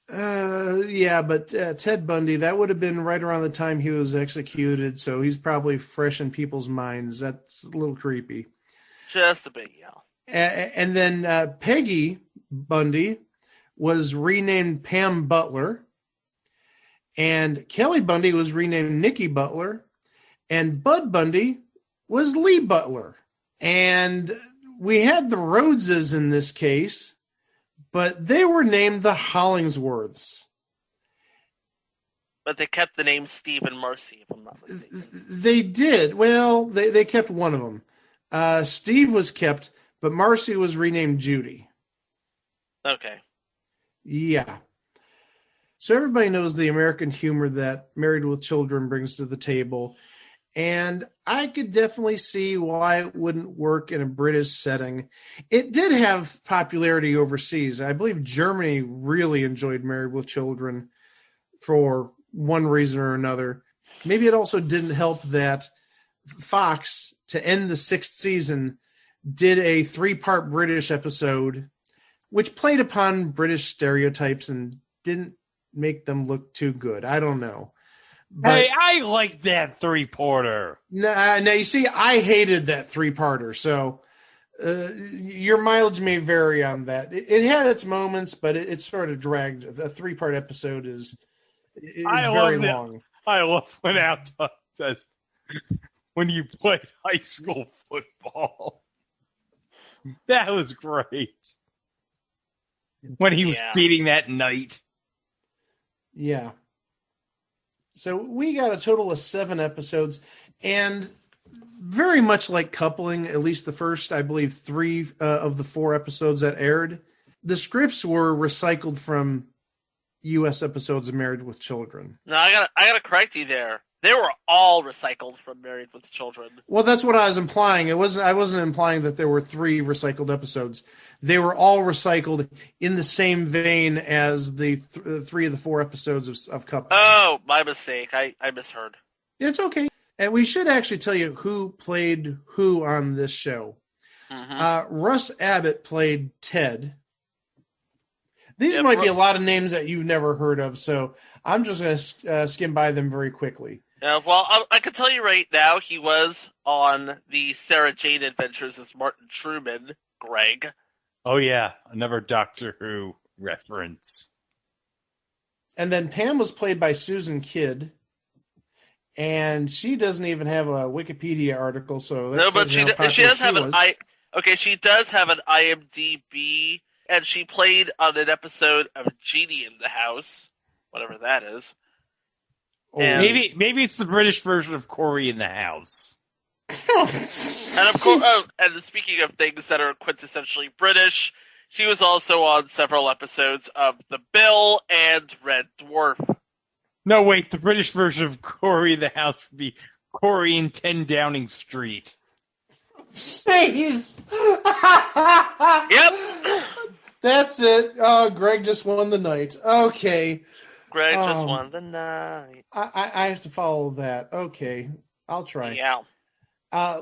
Yeah, but Ted Bundy, that would have been right around the time he was executed, so he's probably fresh in people's minds. That's a little creepy. Just a bit, yeah. And then Peggy Bundy was renamed Pam Butler, and Kelly Bundy was renamed Nikki Butler, and Bud Bundy was Lee Butler. And we had the Rhodeses in this case, but they were named the Hollingsworths. But they kept the name Steve and Marcy, if I'm not mistaken. They did. Well, they kept one of them. Steve was kept, but Marcy was renamed Judy. Okay. Yeah. So everybody knows the American humor that Married with Children brings to the table. And I could definitely see why it wouldn't work in a British setting. It did have popularity overseas. I believe Germany really enjoyed Married with Children for one reason or another. Maybe it also didn't help that Fox, to end the 6th season, did a 3-part British episode, which played upon British stereotypes and didn't make them look too good. I don't know. But, hey, I like that 3-parter. Now, you see, I hated that 3-parter, so your mileage may vary on that. It had its moments, but it sort of dragged. A 3-part episode is very long. I love when Al says, when you played high school football. That was great. When he was beating that knight. Yeah. So we got a total of 7 episodes, and very much like coupling, at least the first, I believe, 3 of the 4 episodes that aired, the scripts were recycled from U.S. episodes of Married with Children. No, I gotta correct you there. They were all recycled from Married with Children. Well, that's what I was implying. I wasn't implying that there were 3 recycled episodes. They were all recycled in the same vein as the 3 of the 4 episodes of Coupling. Oh, my mistake. I misheard. It's okay. And we should actually tell you who played who on this show. Mm-hmm. Russ Abbott played Ted. These might be a lot of names that you've never heard of, so I'm just going to skim by them very quickly. Well, I can tell you right now, he was on the Sarah Jane Adventures as Martin Truman, Greg. Oh, yeah. Another Doctor Who reference. And then Pam was played by Susan Kidd. And she doesn't even have a Wikipedia article, so no, but she does have she does have an IMDb, and she played on an episode of Genie in the House, whatever that is. Oh, maybe it's the British version of Corey in the House. And of course, and speaking of things that are quintessentially British, she was also on several episodes of The Bill and Red Dwarf. No, wait, the British version of Corey in the House would be Corey in 10 Downing Street. Jeez. Yep. That's it. Oh, Greg just won the night. Okay. Greg just won the night. I have to follow that. Okay. I'll try. Yeah.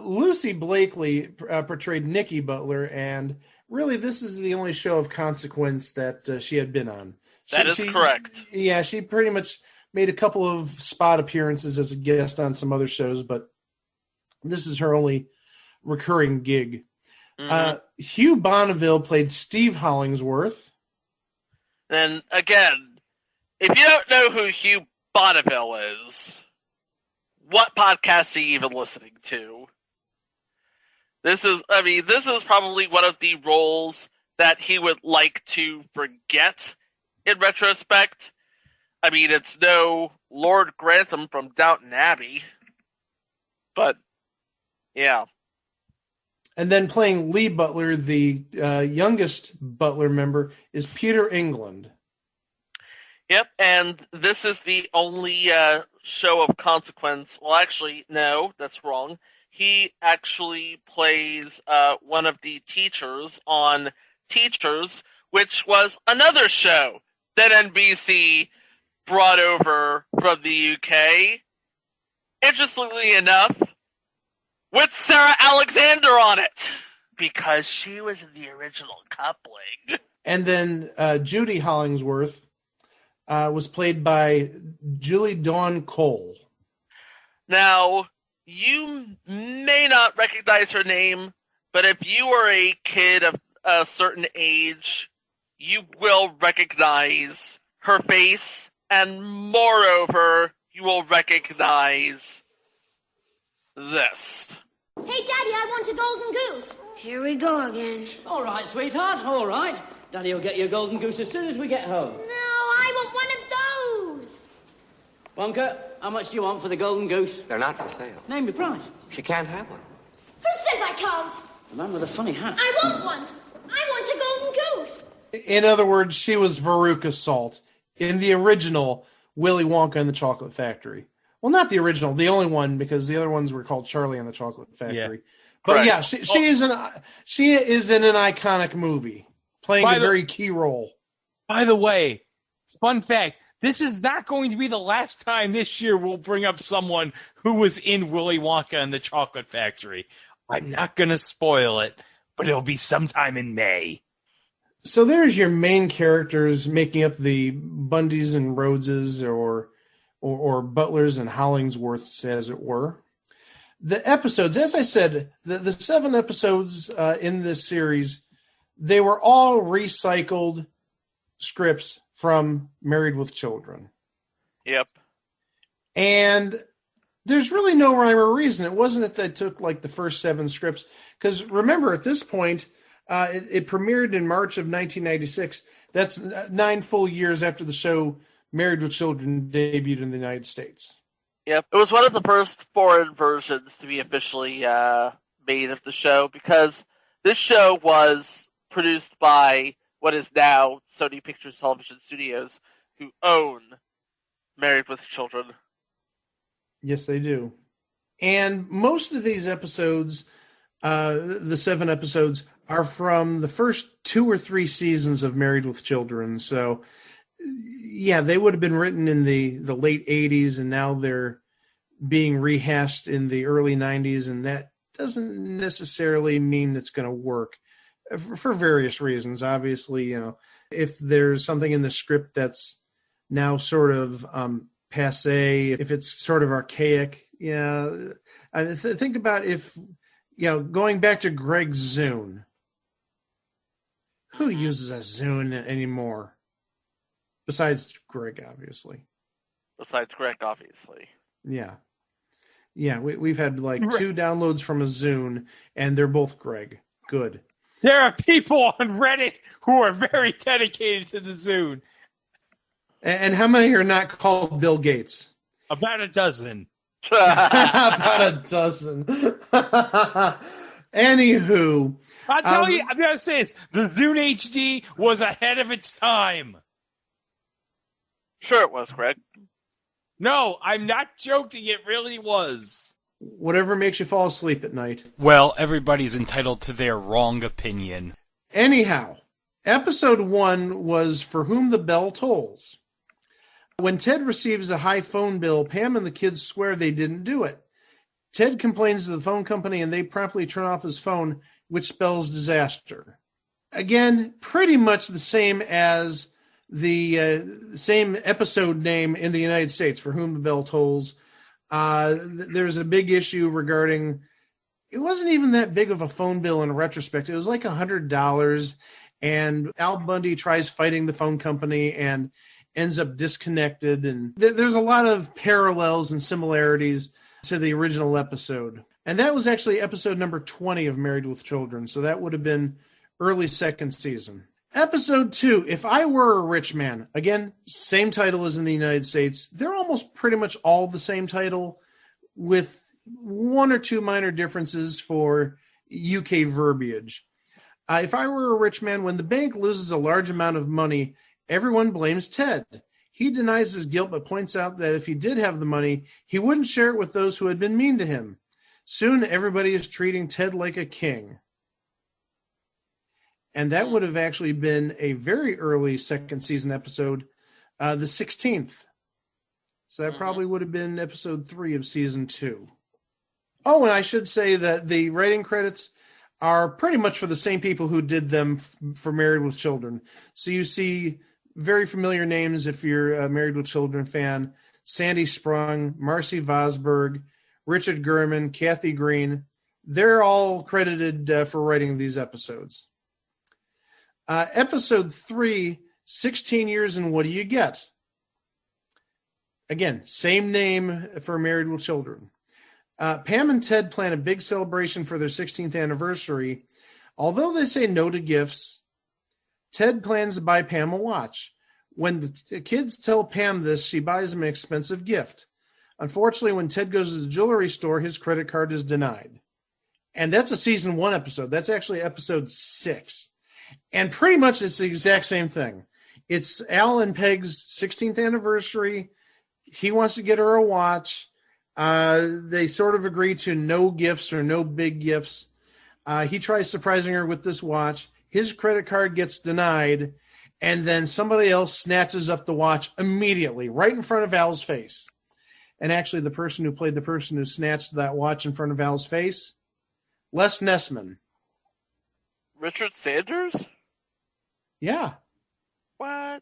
Lucy Blakely portrayed Nikki Butler, and really this is the only show of consequence that she had been on. That is correct. Yeah, she pretty much made a couple of spot appearances as a guest on some other shows, but this is her only recurring gig. Mm-hmm. Hugh Bonneville played Steve Hollingsworth. And again, if you don't know who Hugh Bonneville is, what podcast are you even listening to? This is probably one of the roles that he would like to forget in retrospect, I mean, it's no Lord Grantham from Downton Abbey. But, yeah. And then playing Lee Butler, the youngest Butler member, is Peter England. Yep, and this is the only show of consequence. Well, actually, no, that's wrong. He actually plays one of the teachers on Teachers, which was another show that NBC brought over from the UK. Interestingly enough, with Sarah Alexander on it, because she was in the original coupling. And then Judy Hollingsworth was played by Julie Dawn Cole. Now, you may not recognize her name, but if you are a kid of a certain age, you will recognize her face, and moreover, you will recognize this. Hey, Daddy, I want a golden goose. Here we go again. All right, sweetheart, all right. Daddy will get you a golden goose as soon as we get home. No, I want one of those. Wonka, how much do you want for the golden goose? They're not for sale. Name your price. She can't have one. Who says I can't? The man with a funny hat. I want one. I want a golden goose. In other words, she was Veruca Salt in the original Willy Wonka and the Chocolate Factory. Well, not the original, the only one, because the other ones were called Charlie and the Chocolate Factory. Yeah. But Correct. yeah, she is in an iconic movie, playing a very key role. By the way, fun fact, this is not going to be the last time this year we'll bring up someone who was in Willy Wonka and the Chocolate Factory. I'm not going to spoil it, but it'll be sometime in May. So there's your main characters making up the Bundys and Rhodeses, or Butlers and Hollingsworths, as it were. The episodes, as I said, the 7 episodes in this series, they were all recycled scripts from Married with Children. Yep. And there's really no rhyme or reason. It wasn't that they took like the first 7 scripts, because remember, at this point, it premiered in March of 1996. That's 9 full years after the show Married with Children debuted in the United States. Yep. It was one of the first foreign versions to be officially made of the show, because this show was produced by what is now Sony Pictures Television Studios, who own Married with Children. Yes, they do. And most of these episodes, the 7 episodes, are from the first 2 or 3 seasons of Married with Children. So, yeah, they would have been written in the late 80s, and now they're being rehashed in the early 90s, and that doesn't necessarily mean it's going to work for various reasons. Obviously, you know, if there's something in the script that's now sort of passe, if it's sort of archaic, yeah. Think about if, you know, going back to Greg Zune. Who uses a Zune anymore? Besides Greg, obviously. Besides Greg, obviously. Yeah. Yeah, we've had like 2 downloads from a Zune, and they're both Greg. Good. There are people on Reddit who are very dedicated to the Zune. And how many are not called Bill Gates? About a dozen. About a dozen. Anywho. I'll tell you, I'm going to say this. The Zune HD was ahead of its time. Sure it was, Greg. No, I'm not joking. It really was. Whatever makes you fall asleep at night. Well, everybody's entitled to their wrong opinion. Anyhow, episode 1 was For Whom the Bell Tolls. When Ted receives a high phone bill, Pam and the kids swear they didn't do it. Ted complains to the phone company, and they promptly turn off his phone, which spells disaster. Again, pretty much the same as the same episode name in the United States, For Whom the Bell Tolls. There's a big issue regarding, it wasn't even that big of a phone bill in retrospect. It was like $100, and Al Bundy tries fighting the phone company and ends up disconnected. And there's a lot of parallels and similarities to the original episode. And that was actually episode number 20 of Married with Children. So that would have been early second season. Episode 2, If I Were a Rich Man. Again, same title as in the United States. They're almost pretty much all the same title with one or two minor differences for UK verbiage. If I Were a Rich Man, when the bank loses a large amount of money, everyone blames Ted. He denies his guilt but points out that if he did have the money, he wouldn't share it with those who had been mean to him. Soon, everybody is treating Ted like a king. And that would have actually been a very early second season episode, the 16th. So that probably would have been episode 3 of season 2. Oh, and I should say that the writing credits are pretty much for the same people who did them for Married with Children. So you see very familiar names if you're a Married with Children fan. Sandy Sprung, Marcy Vosberg, Richard Gurman, Kathy Green. They're all credited for writing these episodes. Episode 3, 16 Years and What Do You Get? Again, same name for Married with Children. Pam and Ted plan a big celebration for their 16th anniversary. Although they say no to gifts, Ted plans to buy Pam a watch. When the kids tell Pam this, she buys him an expensive gift. Unfortunately, when Ted goes to the jewelry store, his credit card is denied. And that's a season 1 episode. That's actually episode 6. And pretty much it's the exact same thing. It's Al and Peg's 16th anniversary. He wants to get her a watch. They sort of agree to no gifts or no big gifts. He tries surprising her with this watch. His credit card gets denied. And then somebody else snatches up the watch immediately, right in front of Al's face. And actually, the person who played the person who snatched that watch in front of Al's face, Les Nessman. Richard Sanders? Yeah. What?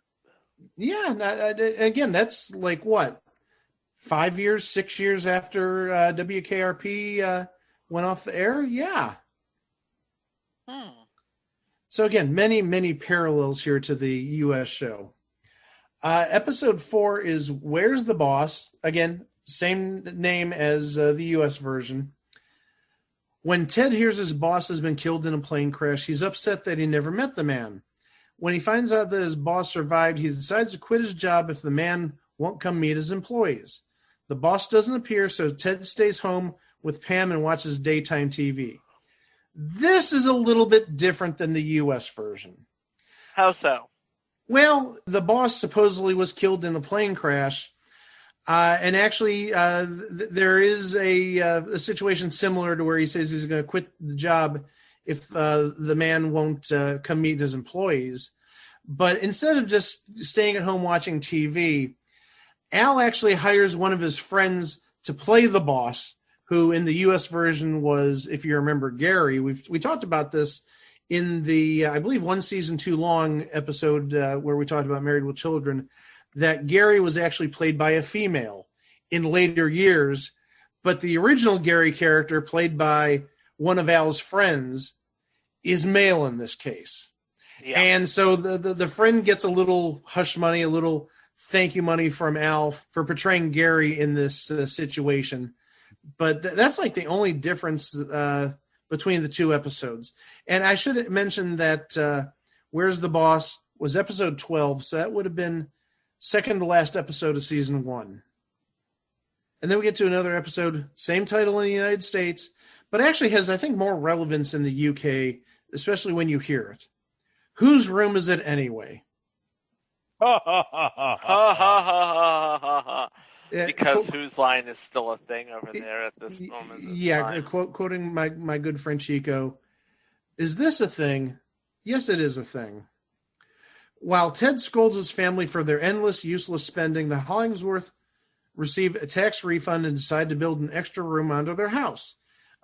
Yeah. Again, that's like what? 5 years, 6 years after WKRP went off the air? Yeah. So again, many, many parallels here to the U.S. show. Episode 4 is Where's the Boss? Again, same name as the U.S. version. When Ted hears his boss has been killed in a plane crash, he's upset that he never met the man. When he finds out that his boss survived, he decides to quit his job if the man won't come meet his employees. The boss doesn't appear, so Ted stays home with Pam and watches daytime TV. This is a little bit different than the U.S. version. How so? Well, the boss supposedly was killed in a plane crash. And actually, there is a situation similar to where he says he's going to quit the job if the man won't come meet his employees. But instead of just staying at home watching TV, Al actually hires one of his friends to play the boss, who in the U.S. version was, if you remember, Gary. We talked about this in the, I believe, 1 season too long episode where we talked about Married with Children, that Gary was actually played by a female in later years, but the original Gary character, played by one of Al's friends, is male in this case. Yeah. And so the friend gets a little hush money, a little thank you money from Al for portraying Gary in this situation. But that's like the only difference between the two episodes. And I should mention that Where's the Boss was episode 12, so that would have been second to last episode of season 1. And then we get to another episode, same title in the United States, but actually has, I think, more relevance in the UK, especially when you hear it. Whose room is it anyway? Because whose line is still a thing over there at this moment. Yeah, quoting my good friend Chico, is this a thing? Yes, it is a thing. While Ted scolds his family for their endless, useless spending, the Hollingsworth receive a tax refund and decide to build an extra room onto their house.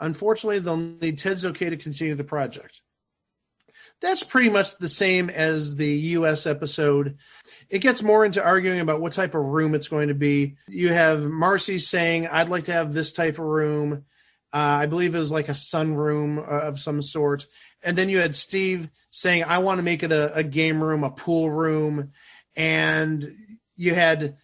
Unfortunately, they'll need Ted's okay to continue the project. That's pretty much the same as the U.S. episode. It gets more into arguing about what type of room it's going to be. You have Marcy saying, I'd like to have this type of room. I believe it was like a sunroom of some sort. And then you had Steve saying, I want to make it a game room, a pool room. And you had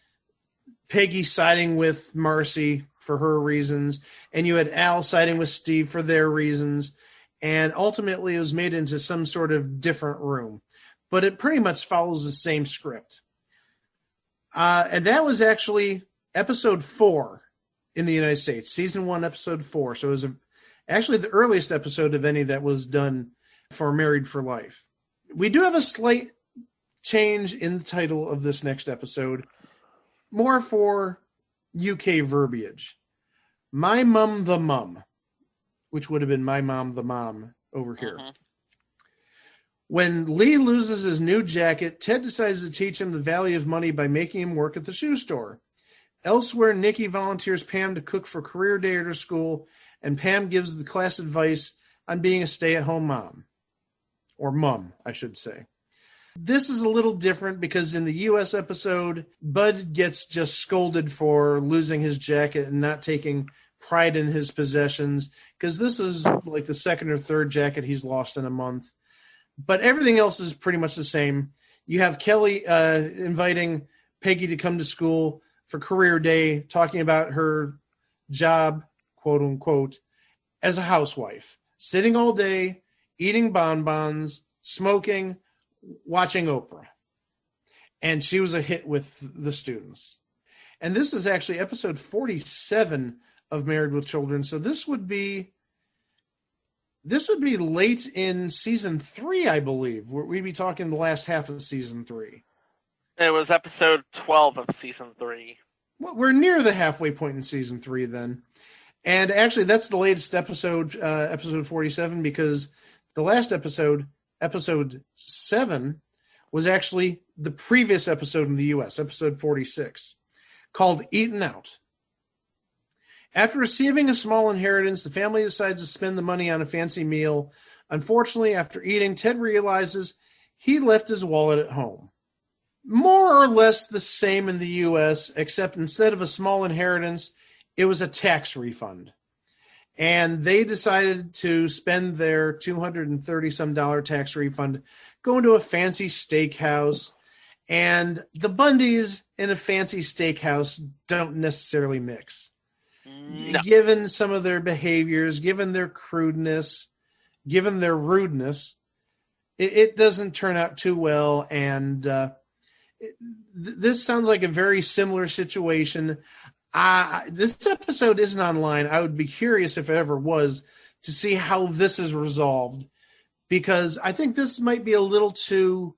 Peggy siding with Marcy for her reasons. And you had Al siding with Steve for their reasons. And ultimately it was made into some sort of different room. but it pretty much follows the same script. And that was actually episode 4 in the United States, season 1, episode 4. So it was actually the earliest episode of any that was done for Married for Life. We do have a slight change in the title of this next episode, more for UK verbiage. My Mum the Mum, which would have been My Mom the Mom over here. When Lee loses his new jacket, Ted decides to teach him the value of money by making him work at the shoe store. Elsewhere, Nikki volunteers Pam to cook for career day at her school, and Pam gives the class advice on being a stay-at-home mom. Or mum, I should say. This is a little different because in the U.S. episode, Bud gets just scolded for losing his jacket and not taking pride in his possessions, because this is like the second or third jacket he's lost in a month. But everything else is pretty much the same. You have Kelly inviting Peggy to come to school for career day, talking about her job, quote unquote, as a housewife, sitting all day, eating bonbons, smoking, watching Oprah. And she was a hit with the students. And this was actually episode 47 of Married with Children. So this would be late in season 3, I believe. We'd be talking the last half of season 3. It was episode 12 of season 3. Well, we're near the halfway point in season 3 then. And actually, that's the latest episode, episode 47, because the last episode, episode 7, was actually the previous episode in the U.S., episode 46, called Eaten Out. After receiving a small inheritance, the family decides to spend the money on a fancy meal. Unfortunately, after eating, Ted realizes he left his wallet at home. More or less the same in the U.S., except instead of a small inheritance, it was a tax refund. And they decided to spend their $230-some tax refund going to a fancy steakhouse. And the Bundys in a fancy steakhouse don't necessarily mix. No. Given some of their behaviors, given their crudeness, given their rudeness, it doesn't turn out too well. And this sounds like a very similar situation. This episode isn't online. I would be curious if it ever was to see how this is resolved, because I think this might be a little too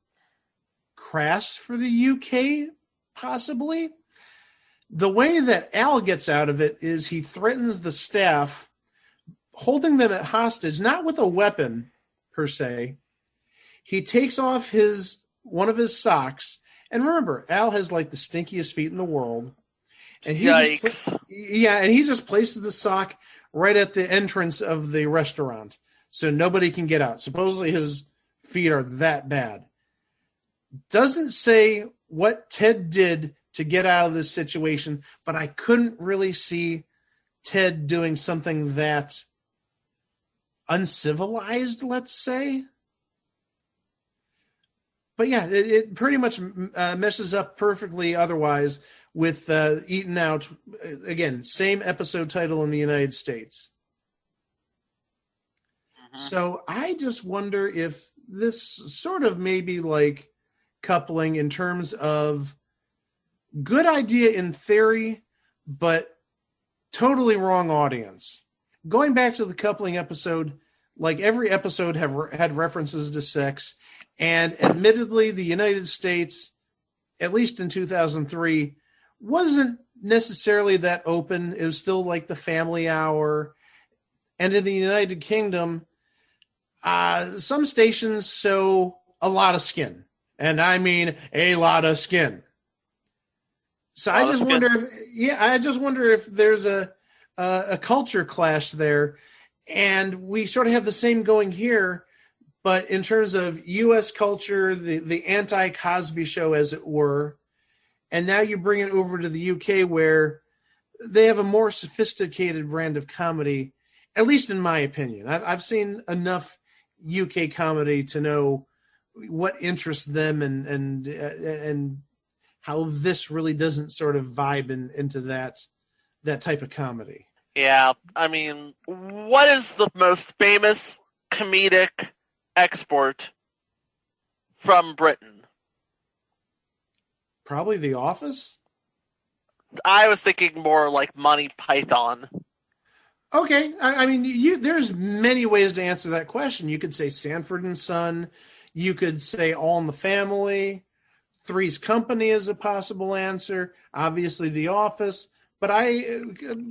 crass for the UK, possibly. The way that Al gets out of it is he threatens the staff, holding them at hostage, not with a weapon per se. He takes off one of his socks, and remember, Al has like the stinkiest feet in the world. And he just places the sock right at the entrance of the restaurant so nobody can get out. Supposedly his feet are that bad. Doesn't say what Ted did to get out of this situation, but I couldn't really see Ted doing something that uncivilized, let's say. But yeah, it pretty much meshes up perfectly otherwise with Eaten Out. Again, same episode title in the United States. So I just wonder if this sort of maybe like coupling in terms of good idea in theory, but totally wrong audience. Going back to the coupling episode, like every episode had references to sex, and admittedly the United States, at least in 2003, wasn't necessarily that open. It was still like the family hour. And in the United Kingdom, some stations show a lot of skin. And I mean a lot of skin. So I just wonder if there's a culture clash there. And we sort of have the same going here, but in terms of U.S. culture, the anti-Cosby show, as it were, and now you bring it over to the U.K. where they have a more sophisticated brand of comedy, at least in my opinion. I've seen enough UK comedy to know what interests them and how this really doesn't sort of vibe into that type of comedy. Yeah, I mean, what is the most famous comedic export from Britain? Probably The Office. I was thinking more like Monty Python. Okay, I mean, there's many ways to answer that question. You could say Sanford and Son. You could say All in the Family. Three's Company is a possible answer. Obviously, The Office. But I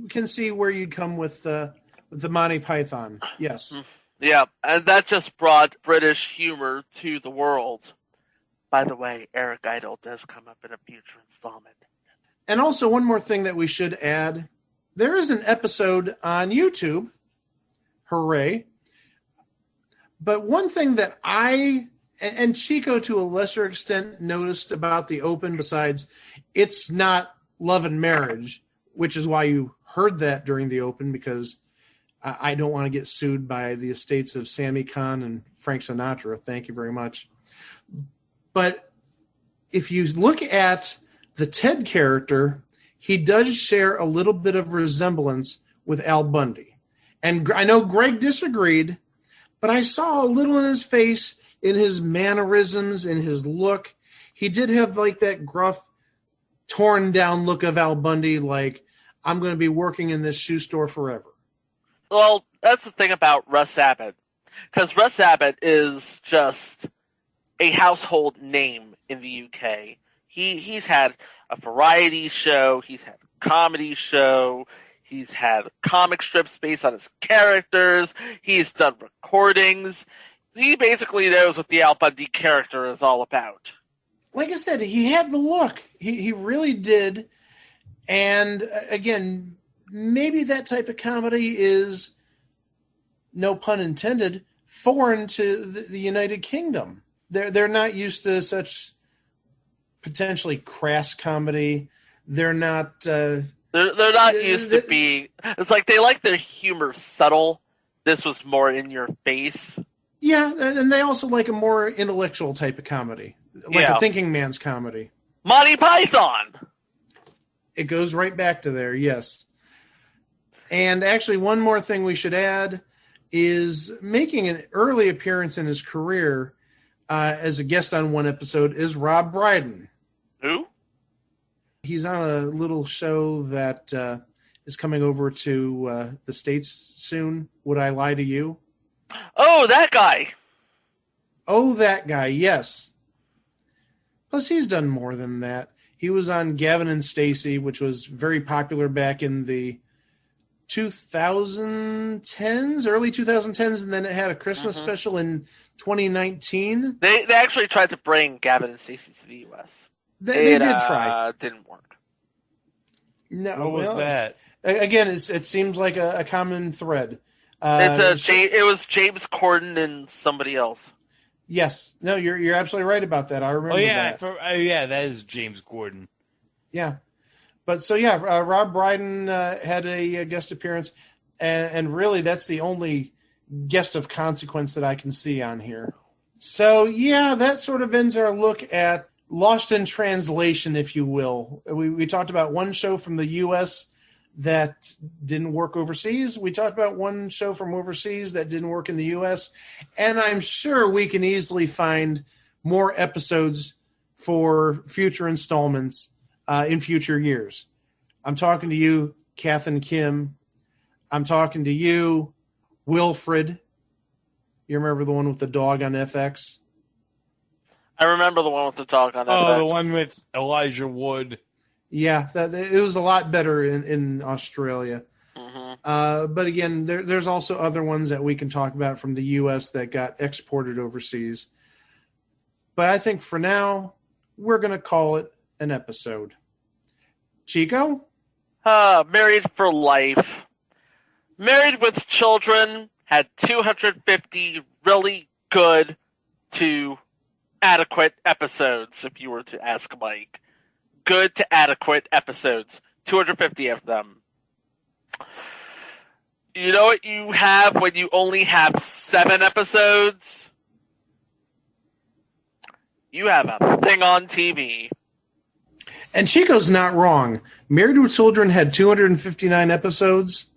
can see where you'd come with the Monty Python. Yes. Yeah, and that just brought British humor to the world. By the way, Eric Idle does come up in a future installment. And also, one more thing that we should add. There is an episode on YouTube. Hooray. But one thing that I, and Chico to a lesser extent, noticed about the Open, besides it's not love and marriage, which is why you heard that during the Open, because I don't want to get sued by the estates of Sammy Kahn and Frank Sinatra. Thank you very much. But if you look at the Ted character, he does share a little bit of resemblance with Al Bundy. And I know Greg disagreed, but I saw a little in his face, in his mannerisms, in his look. He did have like that gruff, torn down look of Al Bundy, like, I'm going to be working in this shoe store forever. Well, that's the thing about Russ Abbott. Because Russ Abbott is just a household name in the UK. He's had a variety show, he's had a comedy show, he's had comic strips based on his characters, he's done recordings. He basically knows what the Al Bundy character is all about. Like I said, he had the look. He really did. And again, maybe that type of comedy is, no pun intended, foreign to the United Kingdom. They're not used to such potentially crass comedy. They're not. They're not used to being. It's like they like their humor subtle. This was more in your face. Yeah, and they also like a more intellectual type of comedy, like a thinking man's comedy. Monty Python. It goes right back to there, yes. And actually, one more thing we should add is making an early appearance in his career as a guest on one episode is Rob Brydon. Who? He's on a little show that is coming over to the States soon. Would I Lie to You? Oh, that guy. Oh, that guy, yes. Plus, he's done more than that. He was on Gavin and Stacey, which was very popular back in the 2010s, early 2010s, and then it had a Christmas special in 2019. They actually tried to bring Gavin and Stacey to the U.S. They did try. Didn't work. No, what was that? Again, it seems like a common thread. It was James Corden and somebody else. Yes. No, you're absolutely right about that. I remember that. That is James Corden. Yeah. But so, yeah, Rob Brydon had a guest appearance, and really that's the only guest of consequence that I can see on here. So, yeah, that sort of ends our look at Lost in Translation, if you will. We talked about one show from the U.S. that didn't work overseas. We talked about one show from overseas that didn't work in the U.S. And I'm sure we can easily find more episodes for future installments in future years. I'm talking to you, Kath and Kim. I'm talking to you, Wilfred. You remember the one with the dog on FX? I remember the one with the dog on FX. Oh, the one with Elijah Wood. Yeah, it was a lot better in Australia. But again, there's also other ones that we can talk about from the U.S. that got exported overseas. But I think for now, we're going to call it an episode. Chico? Married for life. Married with Children had 250 really good to adequate episodes, if you were to ask Mike. Good to adequate episodes. 250 of them. You know what you have when you only have 7 episodes? You have a thing on TV. And Chico's not wrong. Married with Children had 259 episodes.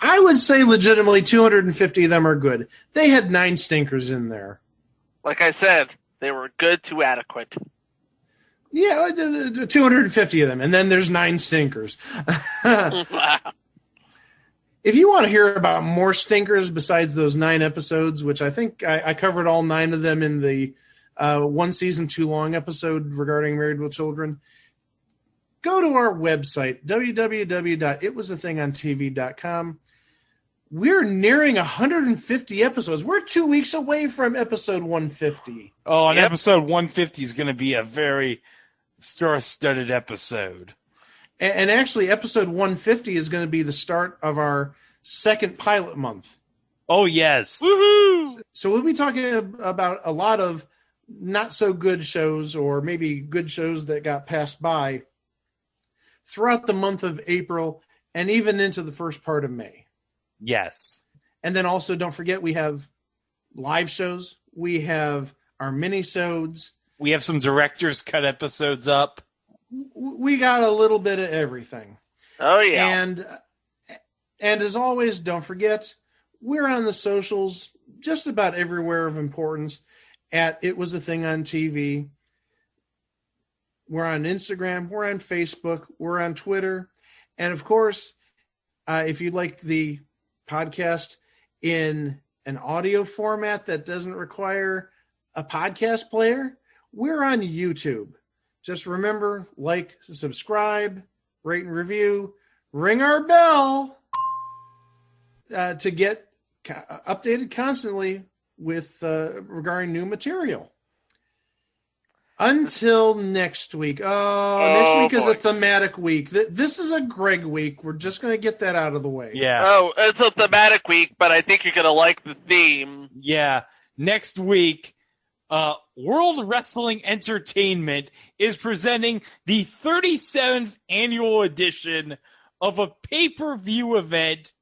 I would say legitimately 250 of them are good. They had 9 stinkers in there. Like I said, They were good to adequate. Yeah, 250 of them, and then there's 9 stinkers. If you want to hear about more stinkers besides those 9 episodes, which I think I covered all 9 of them in the one season too long episode regarding Married with Children, go to our website, www.itwasathingontv.com. We're nearing 150 episodes. We're 2 weeks away from episode 150. Oh, and episode 150 is going to be a very star-studded episode. And actually, episode 150 is going to be the start of our second pilot month. Oh, yes. Woohoo! So we'll be talking about a lot of not-so-good shows, or maybe good shows that got passed by, throughout the month of April and even into the first part of May. Yes. And then also, don't forget, we have live shows. We have our mini-sodes. We have some director's cut episodes up. We got a little bit of everything. Oh, yeah. And as always, don't forget, we're on the socials just about everywhere of importance at It Was a Thing on TV. We're on Instagram. We're on Facebook. We're on Twitter. And, of course, if you'd like the podcast in an audio format that doesn't require a podcast player, we're on YouTube. Just remember, like, subscribe, rate and review, ring our bell to get updated constantly with regarding new material. Until next week. Next week is a thematic week. This is a Greg week. We're just going to get that out of the way. Yeah. Oh, it's a thematic week, but I think you're going to like the theme. Yeah. Next week, World Wrestling Entertainment is presenting the 37th annual edition of a pay-per-view event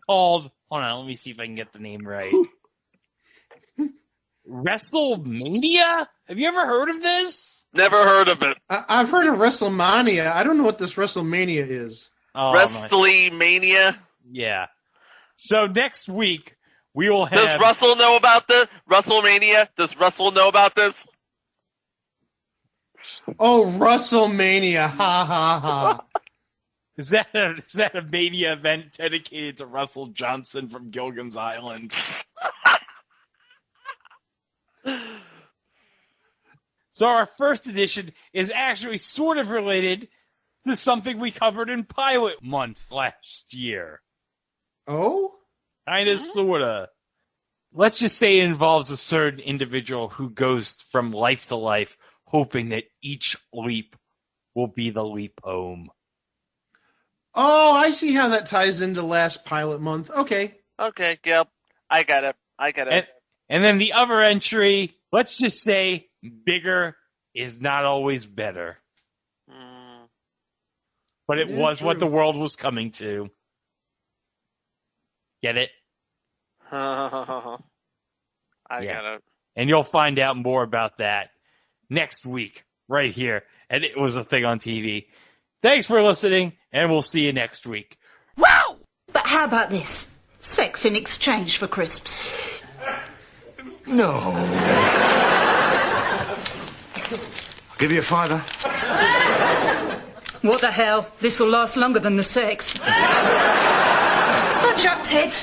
called, hold on, let me see if I can get the name right. WrestleMania? Have you ever heard of this? Never heard of it. I've heard of WrestleMania. I don't know what this WrestleMania is. WrestleMania? Yeah. So next week, we will have... Does Russell know about the WrestleMania? Does Russell know about this? Oh, WrestleMania. Ha, ha, ha. Is that a Mania event dedicated to Russell Johnson from Gilligan's Island? So our first edition is actually sort of related to something we covered in Pilot Month last year. Oh? Kinda, sorta. Let's just say it involves a certain individual who goes from life to life, hoping that each leap will be the leap home. Oh, I see how that ties into last Pilot Month. Okay. Okay, yep. I got it. And then the other entry, let's just say bigger is not always better. But it was true. What the world was coming to. Get it? I got it. And you'll find out more about that next week, right here. And It Was a Thing on TV. Thanks for listening, and we'll see you next week. Wow! But how about this? Sex in exchange for crisps. No. I'll give you a $5. What the hell? This'll last longer than the sex. Not Chuck, Ted.